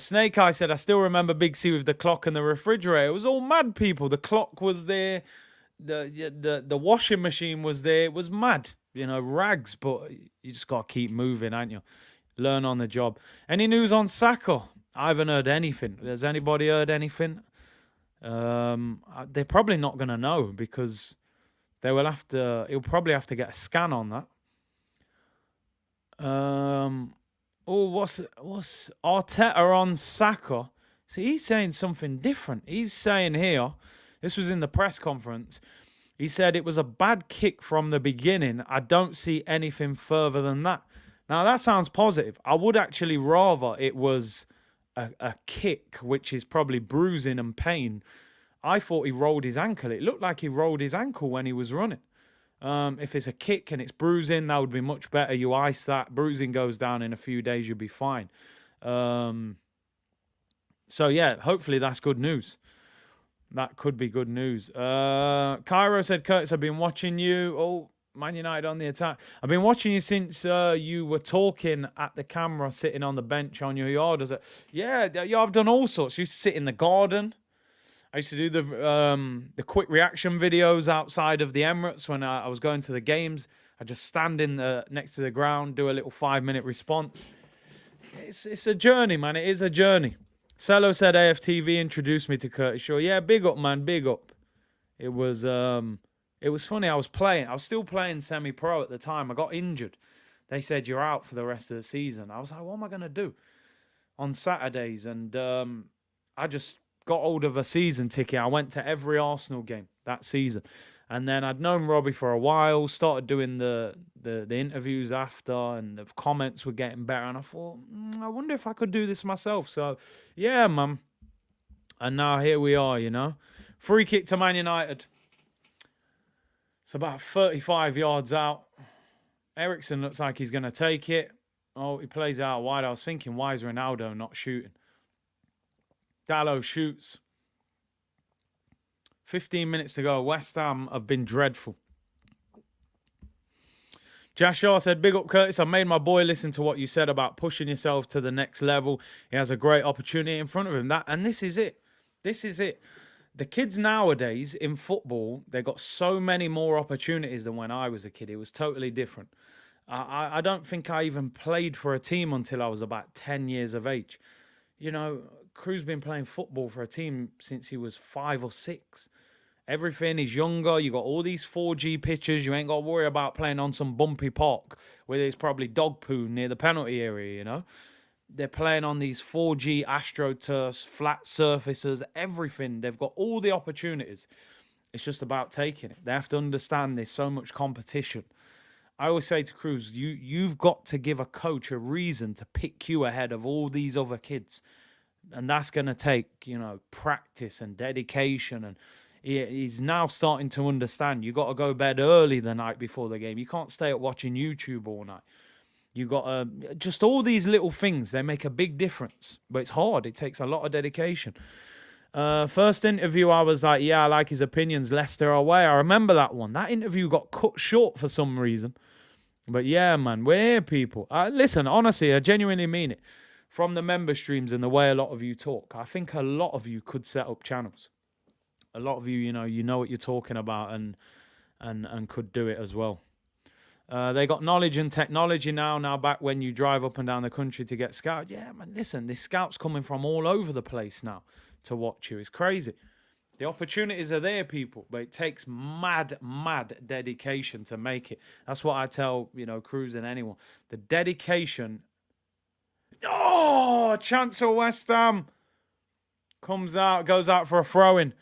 Snake Eye said, I still remember Big C with the clock and the refrigerator. It was all mad, people. The clock was there. The washing machine was there. It was mad. Rags. But you just got to keep moving, ain't you? Learn on the job. Any news on Saka? I haven't heard anything. Has anybody heard anything? They're probably not going to know, because he'll probably have to get a scan on that. What's Arteta on Saka? See, he's saying something different. He's saying here, this was in the press conference, he said it was a bad kick from the beginning. I don't see anything further than that. Now, that sounds positive. I would actually rather it was a kick, which is probably bruising and pain. I thought he rolled his ankle. It looked like he rolled his ankle when he was running. If it's a kick and it's bruising, that would be much better. You ice that. Bruising goes down in a few days. You'll be fine. So, yeah, hopefully that's good news. That could be good news. Cairo said, Curtis, I've been watching you. Oh, Man United on the attack. I've been watching you since you were talking at the camera, sitting on the bench on your yard. Yeah, I've done all sorts. I used to sit in the garden. I used to do the quick reaction videos outside of the Emirates when I was going to the games. I just stand next to the ground, do a little 5-minute response. It's a journey, man. It is a journey. Cello said AFTV introduced me to Curtis Shaw. Yeah, big up, man. Big up. It was funny. I was still playing semi-pro at the time. I got injured. They said, you're out for the rest of the season. I was like, what am I going to do on Saturdays? And I just got hold of a season ticket. I went to every Arsenal game that season. And then I'd known Robbie for a while, started doing the interviews after, and the comments were getting better. And I thought, I wonder if I could do this myself. So, yeah, man. And now here we are, Free kick to Man United. It's about 35 yards out. Eriksen looks like he's going to take it. Oh, he plays out wide. I was thinking, why is Ronaldo not shooting? Dallo shoots. 15 minutes to go. West Ham have been dreadful. Josh Shaw said, big up Curtis, I made my boy listen to what you said about pushing yourself to the next level. He has a great opportunity in front of him. And this is it. This is it. The kids nowadays in football, they got so many more opportunities than when I was a kid. It was totally different. I don't think I even played for a team until I was about 10 years of age. You know, Crew's been playing football for a team since he was 5 or 6. Everything is younger. You got all these 4G pitches. You ain't got to worry about playing on some bumpy park where there's probably dog poo near the penalty area, you know. They're playing on these 4G AstroTurfs, flat surfaces, everything. They've got all the opportunities. It's just about taking it. They have to understand there's so much competition. I always say to Cruz, you've got to give a coach a reason to pick you ahead of all these other kids. And that's going to take, you know, practice and dedication. And he's now starting to understand you got to go to bed early the night before the game. You can't stay up watching YouTube all night. You got to, just all these little things, they make a big difference. But it's hard. It takes a lot of dedication. First interview, I was like, yeah, I like his opinions. Leicester away. I remember that one. That interview got cut short for some reason. But yeah, man, we're here, people. Listen, honestly, I genuinely mean it. From the member streams and the way a lot of you talk, I think a lot of you could set up channels. A lot of you, you know what you're talking about and could do it as well. They got knowledge and technology now. Now back when you drive up and down the country to get scouted. Yeah, man, listen, there's scouts coming from all over the place now to watch you. It's crazy. The opportunities are there, people, but it takes mad dedication to make it. That's what I tell, Cruz and anyone. The dedication. Oh, chance for West Ham. Goes out for a throw-in.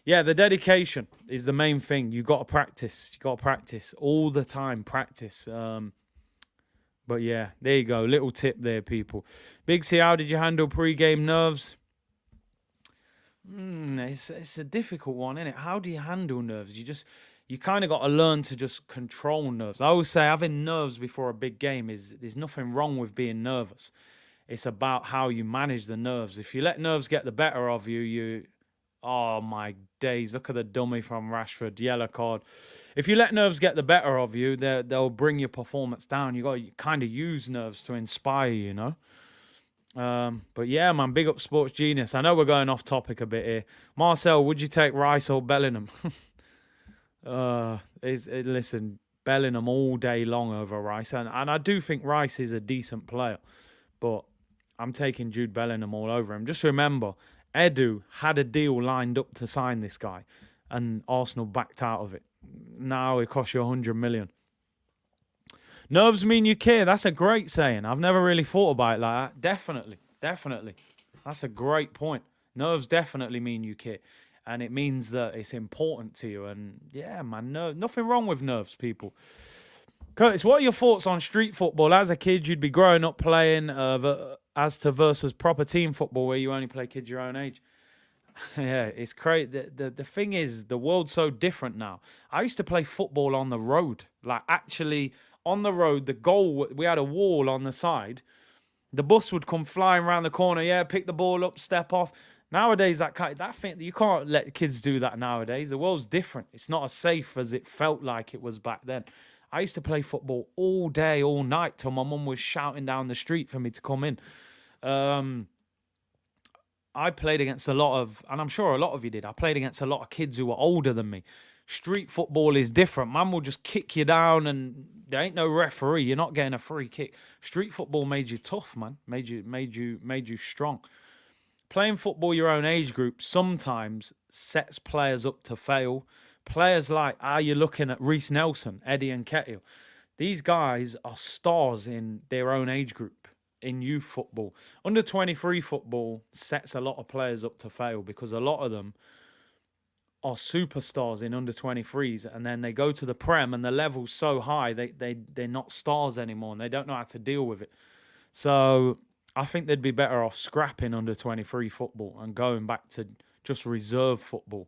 Yeah, the dedication is the main thing. You got to practice. You got to practice all the time. Practice. But yeah, there you go. Little tip there, people. Big C, how did you handle pre-game nerves? It's a difficult one, isn't it? How do you handle nerves? You kind of got to learn to just control nerves. I always say having nerves before a big game there's nothing wrong with being nervous. It's about how you manage the nerves. If you let nerves get the better of you, oh my days, look at the dummy from Rashford, yellow card. If you let nerves get the better of you, they'll bring your performance down. You got to kind of use nerves to inspire you, But yeah, man, big up Sports Genius. I know we're going off topic a bit here. Marcel, would you take Rice or Bellingham? Listen, Bellingham all day long over Rice. And I do think Rice is a decent player. But I'm taking Jude Bellingham all over him. Just remember, Edu had a deal lined up to sign this guy. And Arsenal backed out of it. Now it costs you 100 million. Nerves mean you care. That's a great saying. I've never really thought about it like that. Definitely. That's a great point. Nerves definitely mean you care. And it means that it's important to you. And yeah, man, nothing wrong with nerves, people. Curtis, what are your thoughts on street football? As a kid, you'd be growing up playing as to versus proper team football where you only play kids your own age. Yeah, it's crazy. The thing is, the world's so different now. I used to play football on the road. Like, actually, on the road, the goal, we had a wall on the side. The bus would come flying around the corner. Yeah, pick the ball up, step off. Nowadays, that thing, you can't let kids do that nowadays. The world's different. It's not as safe as it felt like it was back then. I used to play football all day, all night, till my mum was shouting down the street for me to come in. I played against a lot of, and I'm sure a lot of you did, I played against a lot of kids who were older than me. Street football is different. Man will just kick you down and there ain't no referee. You're not getting a free kick. Street football made you tough, man. Made you strong. Playing football your own age group sometimes sets players up to fail. Players like, you're looking at Reece Nelson, Eddie Nketiah. These guys are stars in their own age group in youth football. Under 23 football sets a lot of players up to fail because a lot of them are superstars in under 23s and then they go to the Prem and the level's so high they're not stars anymore and they don't know how to deal with it. So I think they'd be better off scrapping under 23 football and going back to just reserve football.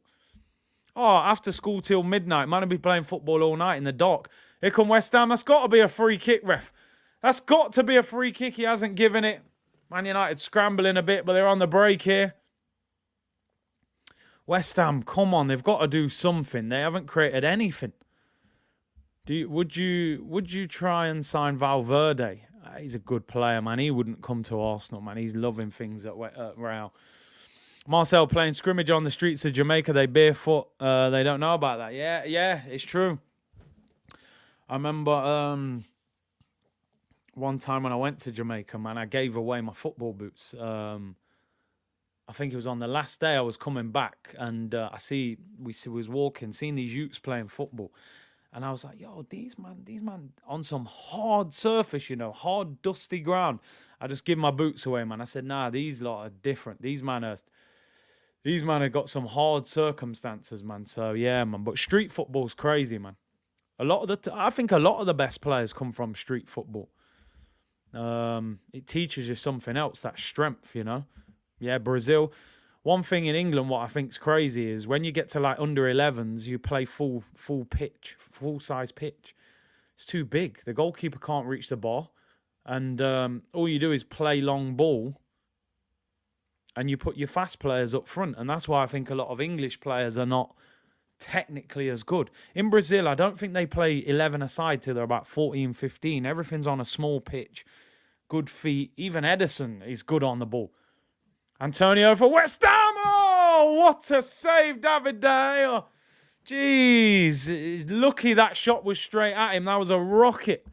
Oh, after school till midnight, man, I'll be playing football all night in the dock. Here come West Ham. That's got to be a free kick, ref. That's got to be a free kick. He hasn't given it. Man United scrambling a bit, but they're on the break here. West Ham, come on, they've got to do something. They haven't created anything. Would you try and sign Valverde? He's a good player, man. He wouldn't come to Arsenal, man. He's loving things at Real. Marcel playing scrimmage on the streets of Jamaica. They barefoot. They don't know about that. Yeah, it's true. I remember one time when I went to Jamaica, man, I gave away my football boots. I think it was on the last day I was coming back, and we was walking, seeing these youths playing football. And I was like, yo, these man on some hard surface, hard, dusty ground. I just give my boots away, man. I said, nah, these lot are different. These man have got some hard circumstances, man. So, yeah, man. But street football's crazy, man. I think a lot of the best players come from street football. It teaches you something else, that strength, Yeah, Brazil. One thing in England, what I think's crazy is when you get to like under 11s, you play full size pitch. It's too big. The goalkeeper can't reach the ball, and all you do is play long ball, and you put your fast players up front, and that's why I think a lot of English players are not technically as good. In Brazil, I don't think they play 11 aside till they're about 14, 15. Everything's on a small pitch, good feet. Even Edison is good on the ball. Antonio for West Ham. Oh, what a save, David De Gea. Jeez, he's lucky that shot was straight at him. That was a rocket.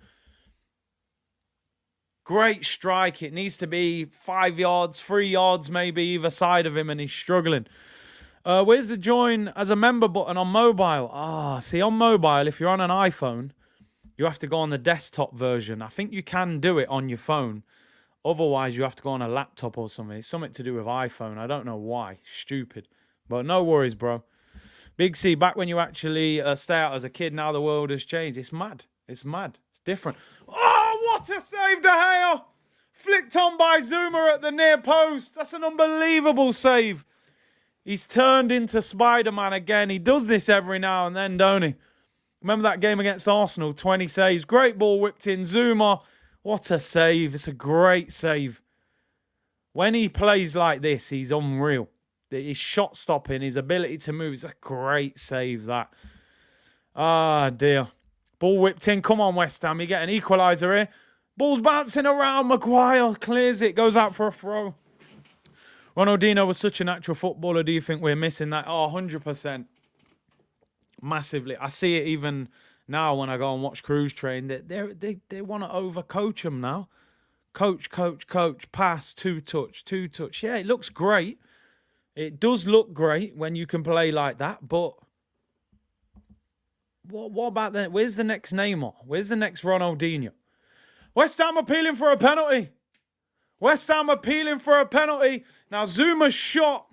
Great strike. It needs to be 5 yards, 3 yards maybe either side of him, and he's struggling. Where's the join as a member button on mobile? See, on mobile, if you're on an iPhone, you have to go on the desktop version. I think you can do it on your phone. Otherwise, you have to go on a laptop or something. It's something to do with iPhone. I don't know why. Stupid. But no worries, bro. Big C, back when you actually stay out as a kid, now the world has changed. It's mad. It's mad. It's different. Oh, what a save, De Gea! Flicked on by Zuma at the near post. That's an unbelievable save. He's turned into Spider-Man again. He does this every now and then, don't he? Remember that game against Arsenal? 20 saves. Great ball whipped in. Zuma. What a save. It's a great save. When he plays like this, he's unreal. His shot stopping, his ability to move, it's a great save, that. Ah, dear. Ball whipped in. Come on, West Ham. You get an equaliser here. Ball's bouncing around. Maguire clears it. Goes out for a throw. Ronaldinho was such a natural footballer. Do you think we're missing that? Oh, 100%. Massively. I see it even now when I go and watch Cruise Train. They want to overcoach him now. Coach. Pass, two touch. Yeah, it looks great. It does look great when you can play like that. But what about that? Where's the next Neymar? Where's the next Ronaldinho? West Ham appealing for a penalty. Now, Zuma's shot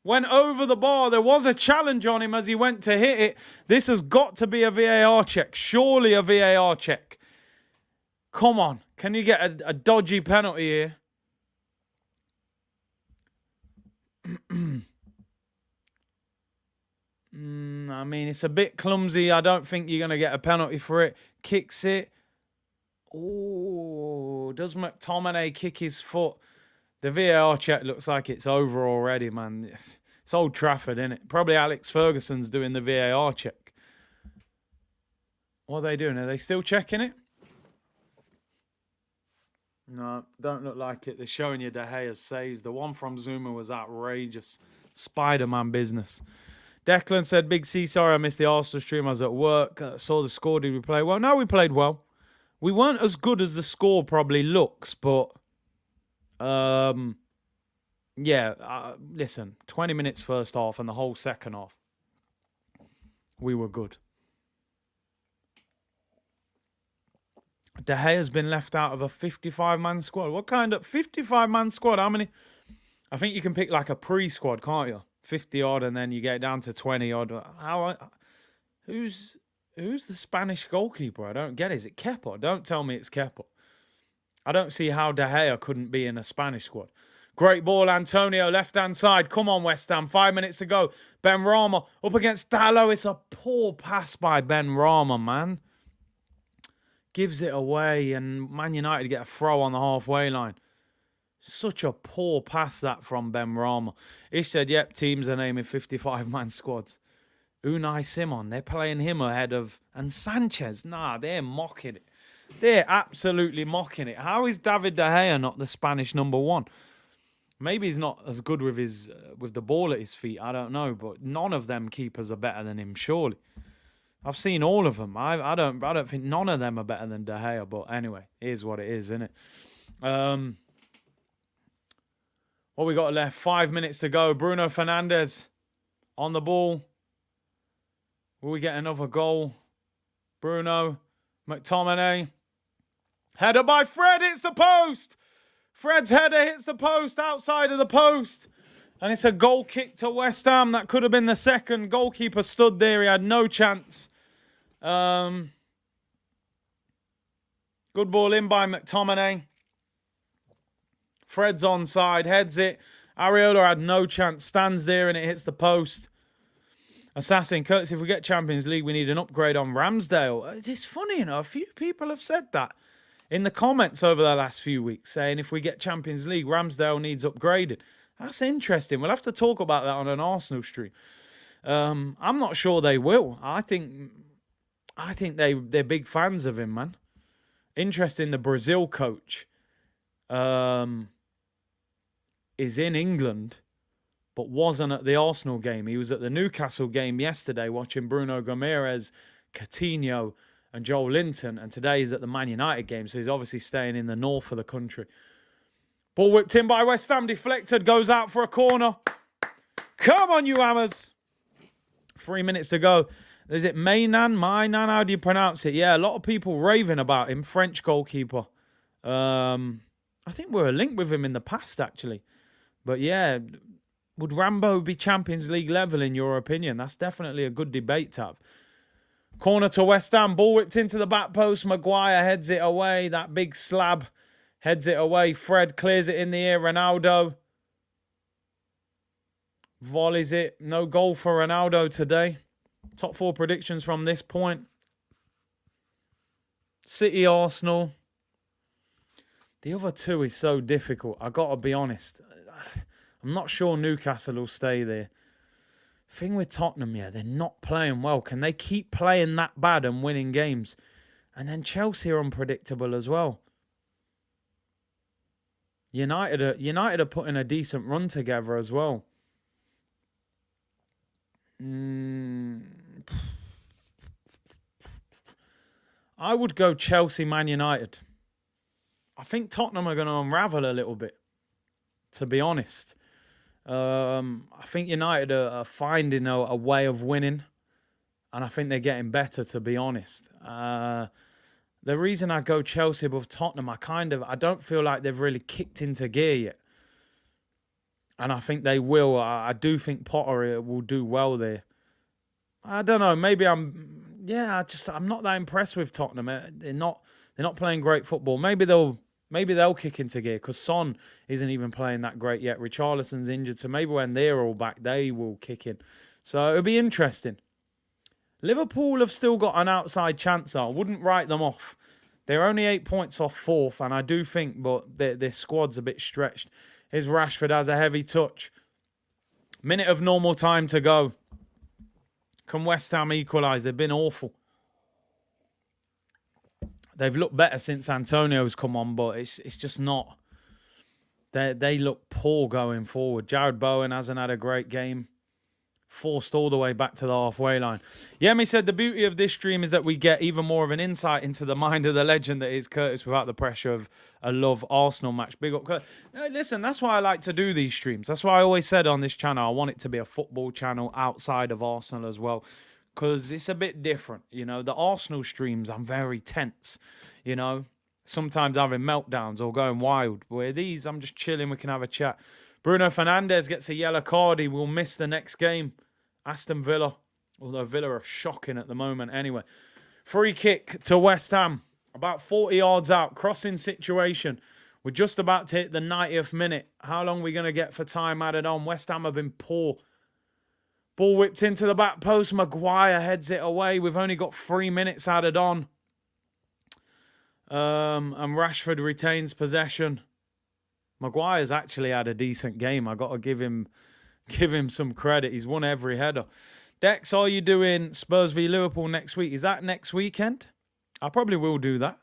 went over the bar. There was a challenge on him as he went to hit it. This has got to be a VAR check. Surely a VAR check. Come on. Can you get a dodgy penalty here? I mean, it's a bit clumsy. I don't think you're going to get a penalty for it. Kicks it. Oh, does McTominay kick his foot? The VAR check looks like it's over already, man. It's Old Trafford, isn't it? Probably Alex Ferguson's doing the VAR check. What are they doing? Are they still checking it? No, don't look like it. They're showing you De Gea's saves. The one from Zuma was outrageous. Spider-Man business. Declan said, Big C, sorry I missed the Arsenal stream. I was at work. Saw the score. Did we play well? No, we played well. We weren't as good as the score probably looks, but listen, 20 minutes first half and the whole second half, we were good. De Gea's been left out of a 55-man squad. What kind of 55-man squad? How many? I think you can pick like a pre-squad, can't you? 50-odd, and then you get down to 20-odd. Who's the Spanish goalkeeper? I don't get it. Is it Kepa? Don't tell me it's Kepa. I don't see how De Gea couldn't be in a Spanish squad. Great ball, Antonio, left-hand side. Come on, West Ham. 5 minutes to go. Benrahma up against Dalot. It's a poor pass by Benrahma, man. Gives it away, and Man United get a throw on the halfway line. Such a poor pass that from Ben Rama. He said, yep, teams are naming 55-man squads. Unai Simon, they're playing him ahead of... And Sanchez, nah, they're mocking it. They're absolutely mocking it. How is David De Gea not the Spanish number one? Maybe he's not as good with with the ball at his feet. I don't know, but none of them keepers are better than him. Surely, I've seen all of them. I don't think none of them are better than De Gea. But anyway, here's what it is, isn't it? What we got left? 5 minutes to go. Bruno Fernandes on the ball. Will we get another goal? Bruno McTominay. Header by Fred. Hits the post. Fred's header hits the post, outside of the post. And it's a goal kick to West Ham. That could have been the second. Goalkeeper stood there. He had no chance. Good ball in by McTominay. Fred's onside. Heads it. Areola had no chance. Stands there and it hits the post. Assassin, Curtis, if we get Champions League, we need an upgrade on Ramsdale. It's funny, a few people have said that in the comments over the last few weeks, saying if we get Champions League, Ramsdale needs upgraded. That's interesting. We'll have to talk about that on an Arsenal stream. I'm not sure they will. I think they're big fans of him, man. Interesting, the Brazil coach is in England, but wasn't at the Arsenal game. He was at the Newcastle game yesterday watching Bruno Gomes, Coutinho, and Joel Linton, and today he's at the Man United game, so he's obviously staying in the north of the country. Ball whipped in by West Ham, deflected, goes out for a corner. Come on, you Hammers. 3 minutes to go. Is it Mainan? How do you pronounce it? Yeah, a lot of people raving about him, French goalkeeper. I think we were linked with him in the past, actually. But yeah, would Rambo be Champions League level in your opinion? That's definitely a good debate to have. Corner to West Ham. Ball whipped into the back post. Maguire heads it away. That big slab heads it away. Fred clears it in the air. Ronaldo volleys it. No goal for Ronaldo today. Top 4 predictions from this point. City, Arsenal. The other two is so difficult. I got to be honest. I'm not sure Newcastle will stay there. Thing with Tottenham, yeah, they're not playing well. Can they keep playing that bad and winning games? And then Chelsea are unpredictable as well. United are putting a decent run together as well. I would go Chelsea, Man United. I think Tottenham are going to unravel a little bit, to be honest. I think United are finding a way of winning, and I think they're getting better, to be honest. The reason I go Chelsea above Tottenham, I don't feel like they've really kicked into gear yet. And I think they will. I do think Potter will do well there. I don't know. Maybe I'm not that impressed with Tottenham. They're not playing great football. Maybe they'll kick into gear because Son isn't even playing that great yet. Richarlison's injured, so maybe when they're all back, they will kick in. So it'll be interesting. Liverpool have still got an outside chance, though. I wouldn't write them off. They're only 8 points off 4th, and I do think, but their squad's a bit stretched. Here's Rashford has a heavy touch. Minute of normal time to go. Can West Ham equalise? They've been awful. They've looked better since Antonio's come on, but it's just not. They look poor going forward. Jared Bowen hasn't had a great game. Forced all the way back to the halfway line. Yemi said the beauty of this stream is that we get even more of an insight into the mind of the legend that is Curtis without the pressure of a Love Arsenal match. Big up Curtis. Listen, that's why I like to do these streams. That's why I always said on this channel, I want it to be a football channel outside of Arsenal as well. Because it's a bit different. You know, the Arsenal streams, I'm very tense. You know, sometimes having meltdowns or going wild. Where these, I'm just chilling. We can have a chat. Bruno Fernandes gets a yellow card. He will miss the next game. Aston Villa. Although Villa are shocking at the moment anyway. Free kick to West Ham. About 40 yards out. Crossing situation. We're just about to hit the 90th minute. How long are we going to get for time added on? West Ham have been poor. Ball whipped into the back post. Maguire heads it away. We've only got 3 minutes added on. And Rashford retains possession. Maguire's actually had a decent game. I got to give him some credit. He's won every header. Dex, are you doing Spurs v Liverpool next week? Is that next weekend? I probably will do that.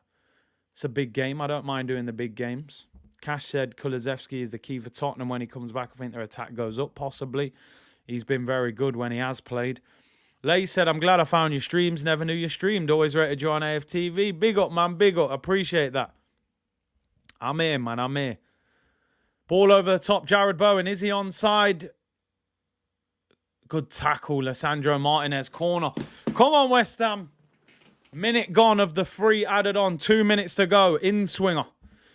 It's a big game. I don't mind doing the big games. Cash said Kulusevski is the key for Tottenham when he comes back. I think their attack goes up, possibly. He's been very good when he has played. Lay said, I'm glad I found your streams. Never knew you streamed. Always rated you on AFTV. Big up, man. Big up. Appreciate that. I'm here, man. I'm here. Ball over the top. Jared Bowen. Is he onside? Good tackle. Lissandro Martinez. Corner. Come on, West Ham. Minute gone of the 3 added on. 2 minutes to go. In swinger.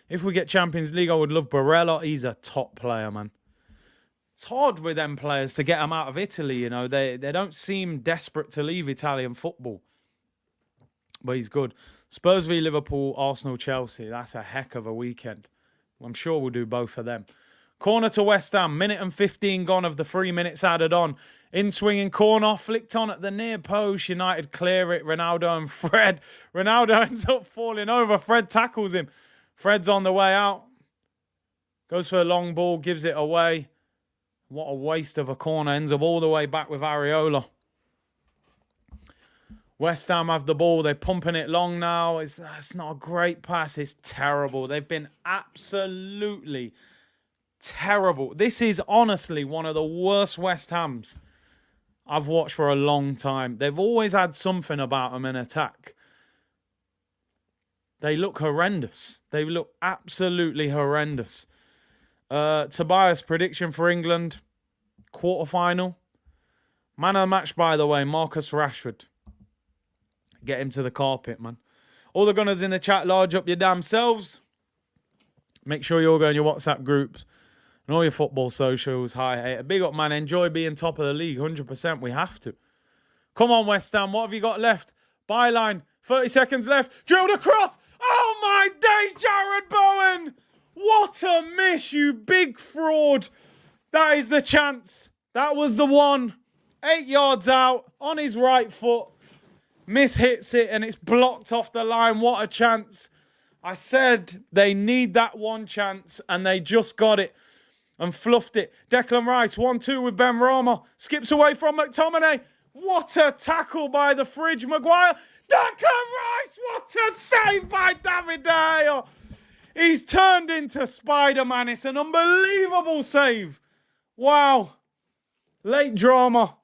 If we get Champions League, I would love Barella. He's a top player, man. It's hard with them players to get them out of Italy, you know. They don't seem desperate to leave Italian football. But he's good. Spurs v Liverpool, Arsenal, Chelsea. That's a heck of a weekend. I'm sure we'll do both of them. Corner to West Ham. Minute and 15 gone of the 3 minutes added on. In swinging corner. Flicked on at the near post. United clear it. Ronaldo and Fred. Ronaldo ends up falling over. Fred tackles him. Fred's on the way out. Goes for a long ball. Gives it away. What a waste of a corner. Ends up all the way back with Areola. West Ham have the ball. They're pumping it long now. It's not a great pass. It's terrible. They've been absolutely terrible. This is honestly one of the worst West Hams I've watched for a long time. They've always had something about them in attack. They look horrendous. They look absolutely horrendous. Tobias, prediction for England. Quarterfinal. Man of the match, by the way, Marcus Rashford. Get him to the carpet, man. All the gunners in the chat, large up your damn selves. Make sure you all go in your WhatsApp groups and all your football socials. Hi, big up, man. Enjoy being top of the league. 100%. We have to. Come on, West Ham. What have you got left? Byline. 30 seconds left. Drilled across. Oh, my days, Jared Bowen. What a miss, you big fraud. That is the chance. That was the one. 8 yards out on his right foot. Miss hits it and it's blocked off the line. What a chance. I said they need that one chance and they just got it and fluffed it. Declan Rice, 1-2 with Ben Rama. Skips away from McTominay. What a tackle by the fridge. Maguire. Declan Rice. What a save by David De Gea. He's turned into Spider-Man. It's an unbelievable save. Wow. Late drama.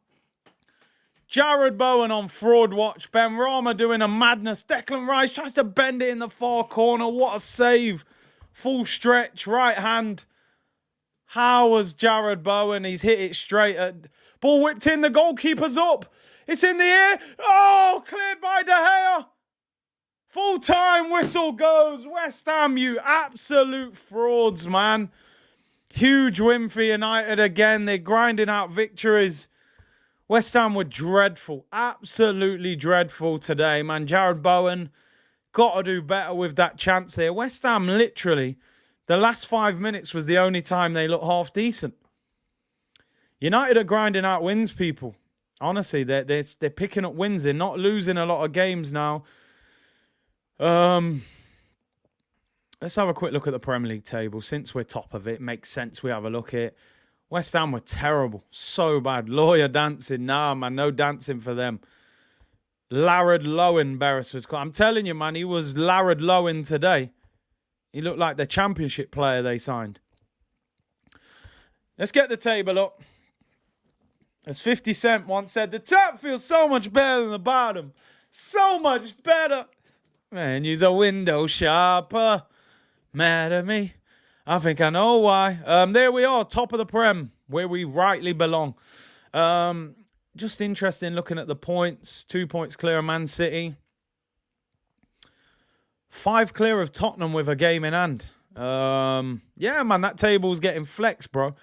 Jared Bowen on fraud watch. Ben Rama doing a madness. Declan Rice tries to bend it in the far corner. What a save. Full stretch. Right hand. How was Jared Bowen? He's hit it straight at... Ball whipped in. The goalkeeper's up. It's in the air. Oh, cleared by De Gea. Full-time whistle goes. West Ham, you absolute frauds, man. Huge win for United again. They're grinding out victories. West Ham were dreadful. Absolutely dreadful today, man. Jared Bowen got to do better with that chance there. West Ham, literally, the last 5 minutes was the only time they looked half decent. United are grinding out wins, people. Honestly, they're picking up wins. They're not losing a lot of games now. Let's have a quick look at the Premier League table. Since we're top of it makes sense we have a look at it. West Ham were terrible. So bad. Lawyer dancing. Nah, man. No dancing for them. Larrard Lowen, Beresford's called. I'm telling you, man. He was Larrard Lowen today. He looked like the championship player they signed. Let's get the table up. As 50 Cent once said, the top feels so much better than the bottom. So much better. Man, use a window shopper. Mad at me. I think I know why. There we are, top of the Prem, where we rightly belong. Just interesting looking at the points. 2 points clear of Man City. 5 clear of Tottenham with a game in hand. Yeah, man, that table's getting flexed, bro.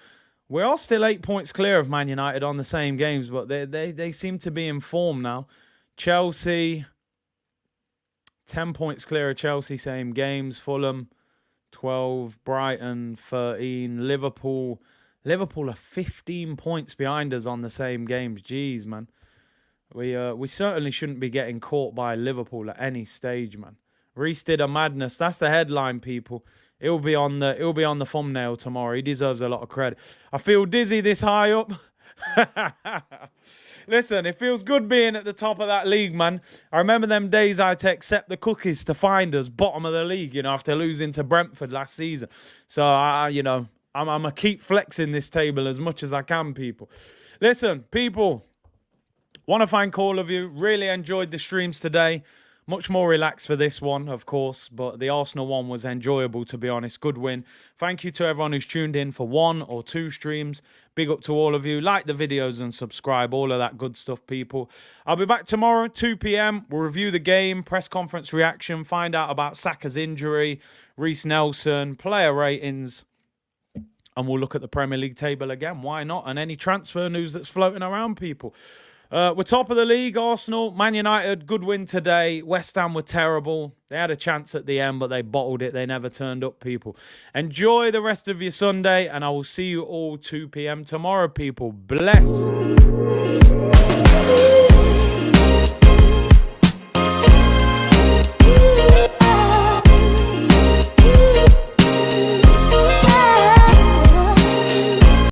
We are still 8 points clear of Man United on the same games, but they seem to be in form now. Chelsea, 10 points clear of Chelsea, same games. Fulham, 12, Brighton, 13, Liverpool. Liverpool are 15 points behind us on the same games. Jeez, man. We certainly shouldn't be getting caught by Liverpool at any stage, man. Reece did a madness. That's the headline, people. He'll be on the thumbnail tomorrow. He deserves a lot of credit. I feel dizzy this high up. Listen, it feels good being at the top of that league, man. I remember them days I had to accept the cookies to find us bottom of the league, you know, after losing to Brentford last season. So, I'm going to keep flexing this table as much as I can, people. Listen, people, want to thank all of you. Really enjoyed the streams today. Much more relaxed for this one, of course, but the Arsenal one was enjoyable, to be honest. Good win. Thank you to everyone who's tuned in for 1 or 2 streams. Big up to all of you. Like the videos and subscribe, all of that good stuff, people. I'll be back tomorrow, 2 p.m. We'll review the game, press conference reaction, find out about Saka's injury, Reece Nelson, player ratings, and we'll look at the Premier League table again. Why not? And any transfer news that's floating around, people. We're top of the league, Arsenal. Man United, good win today. West Ham were terrible. They had a chance at the end, but they bottled it. They never turned up, people. Enjoy the rest of your Sunday, and I will see you all 2 p.m. tomorrow, people. Bless.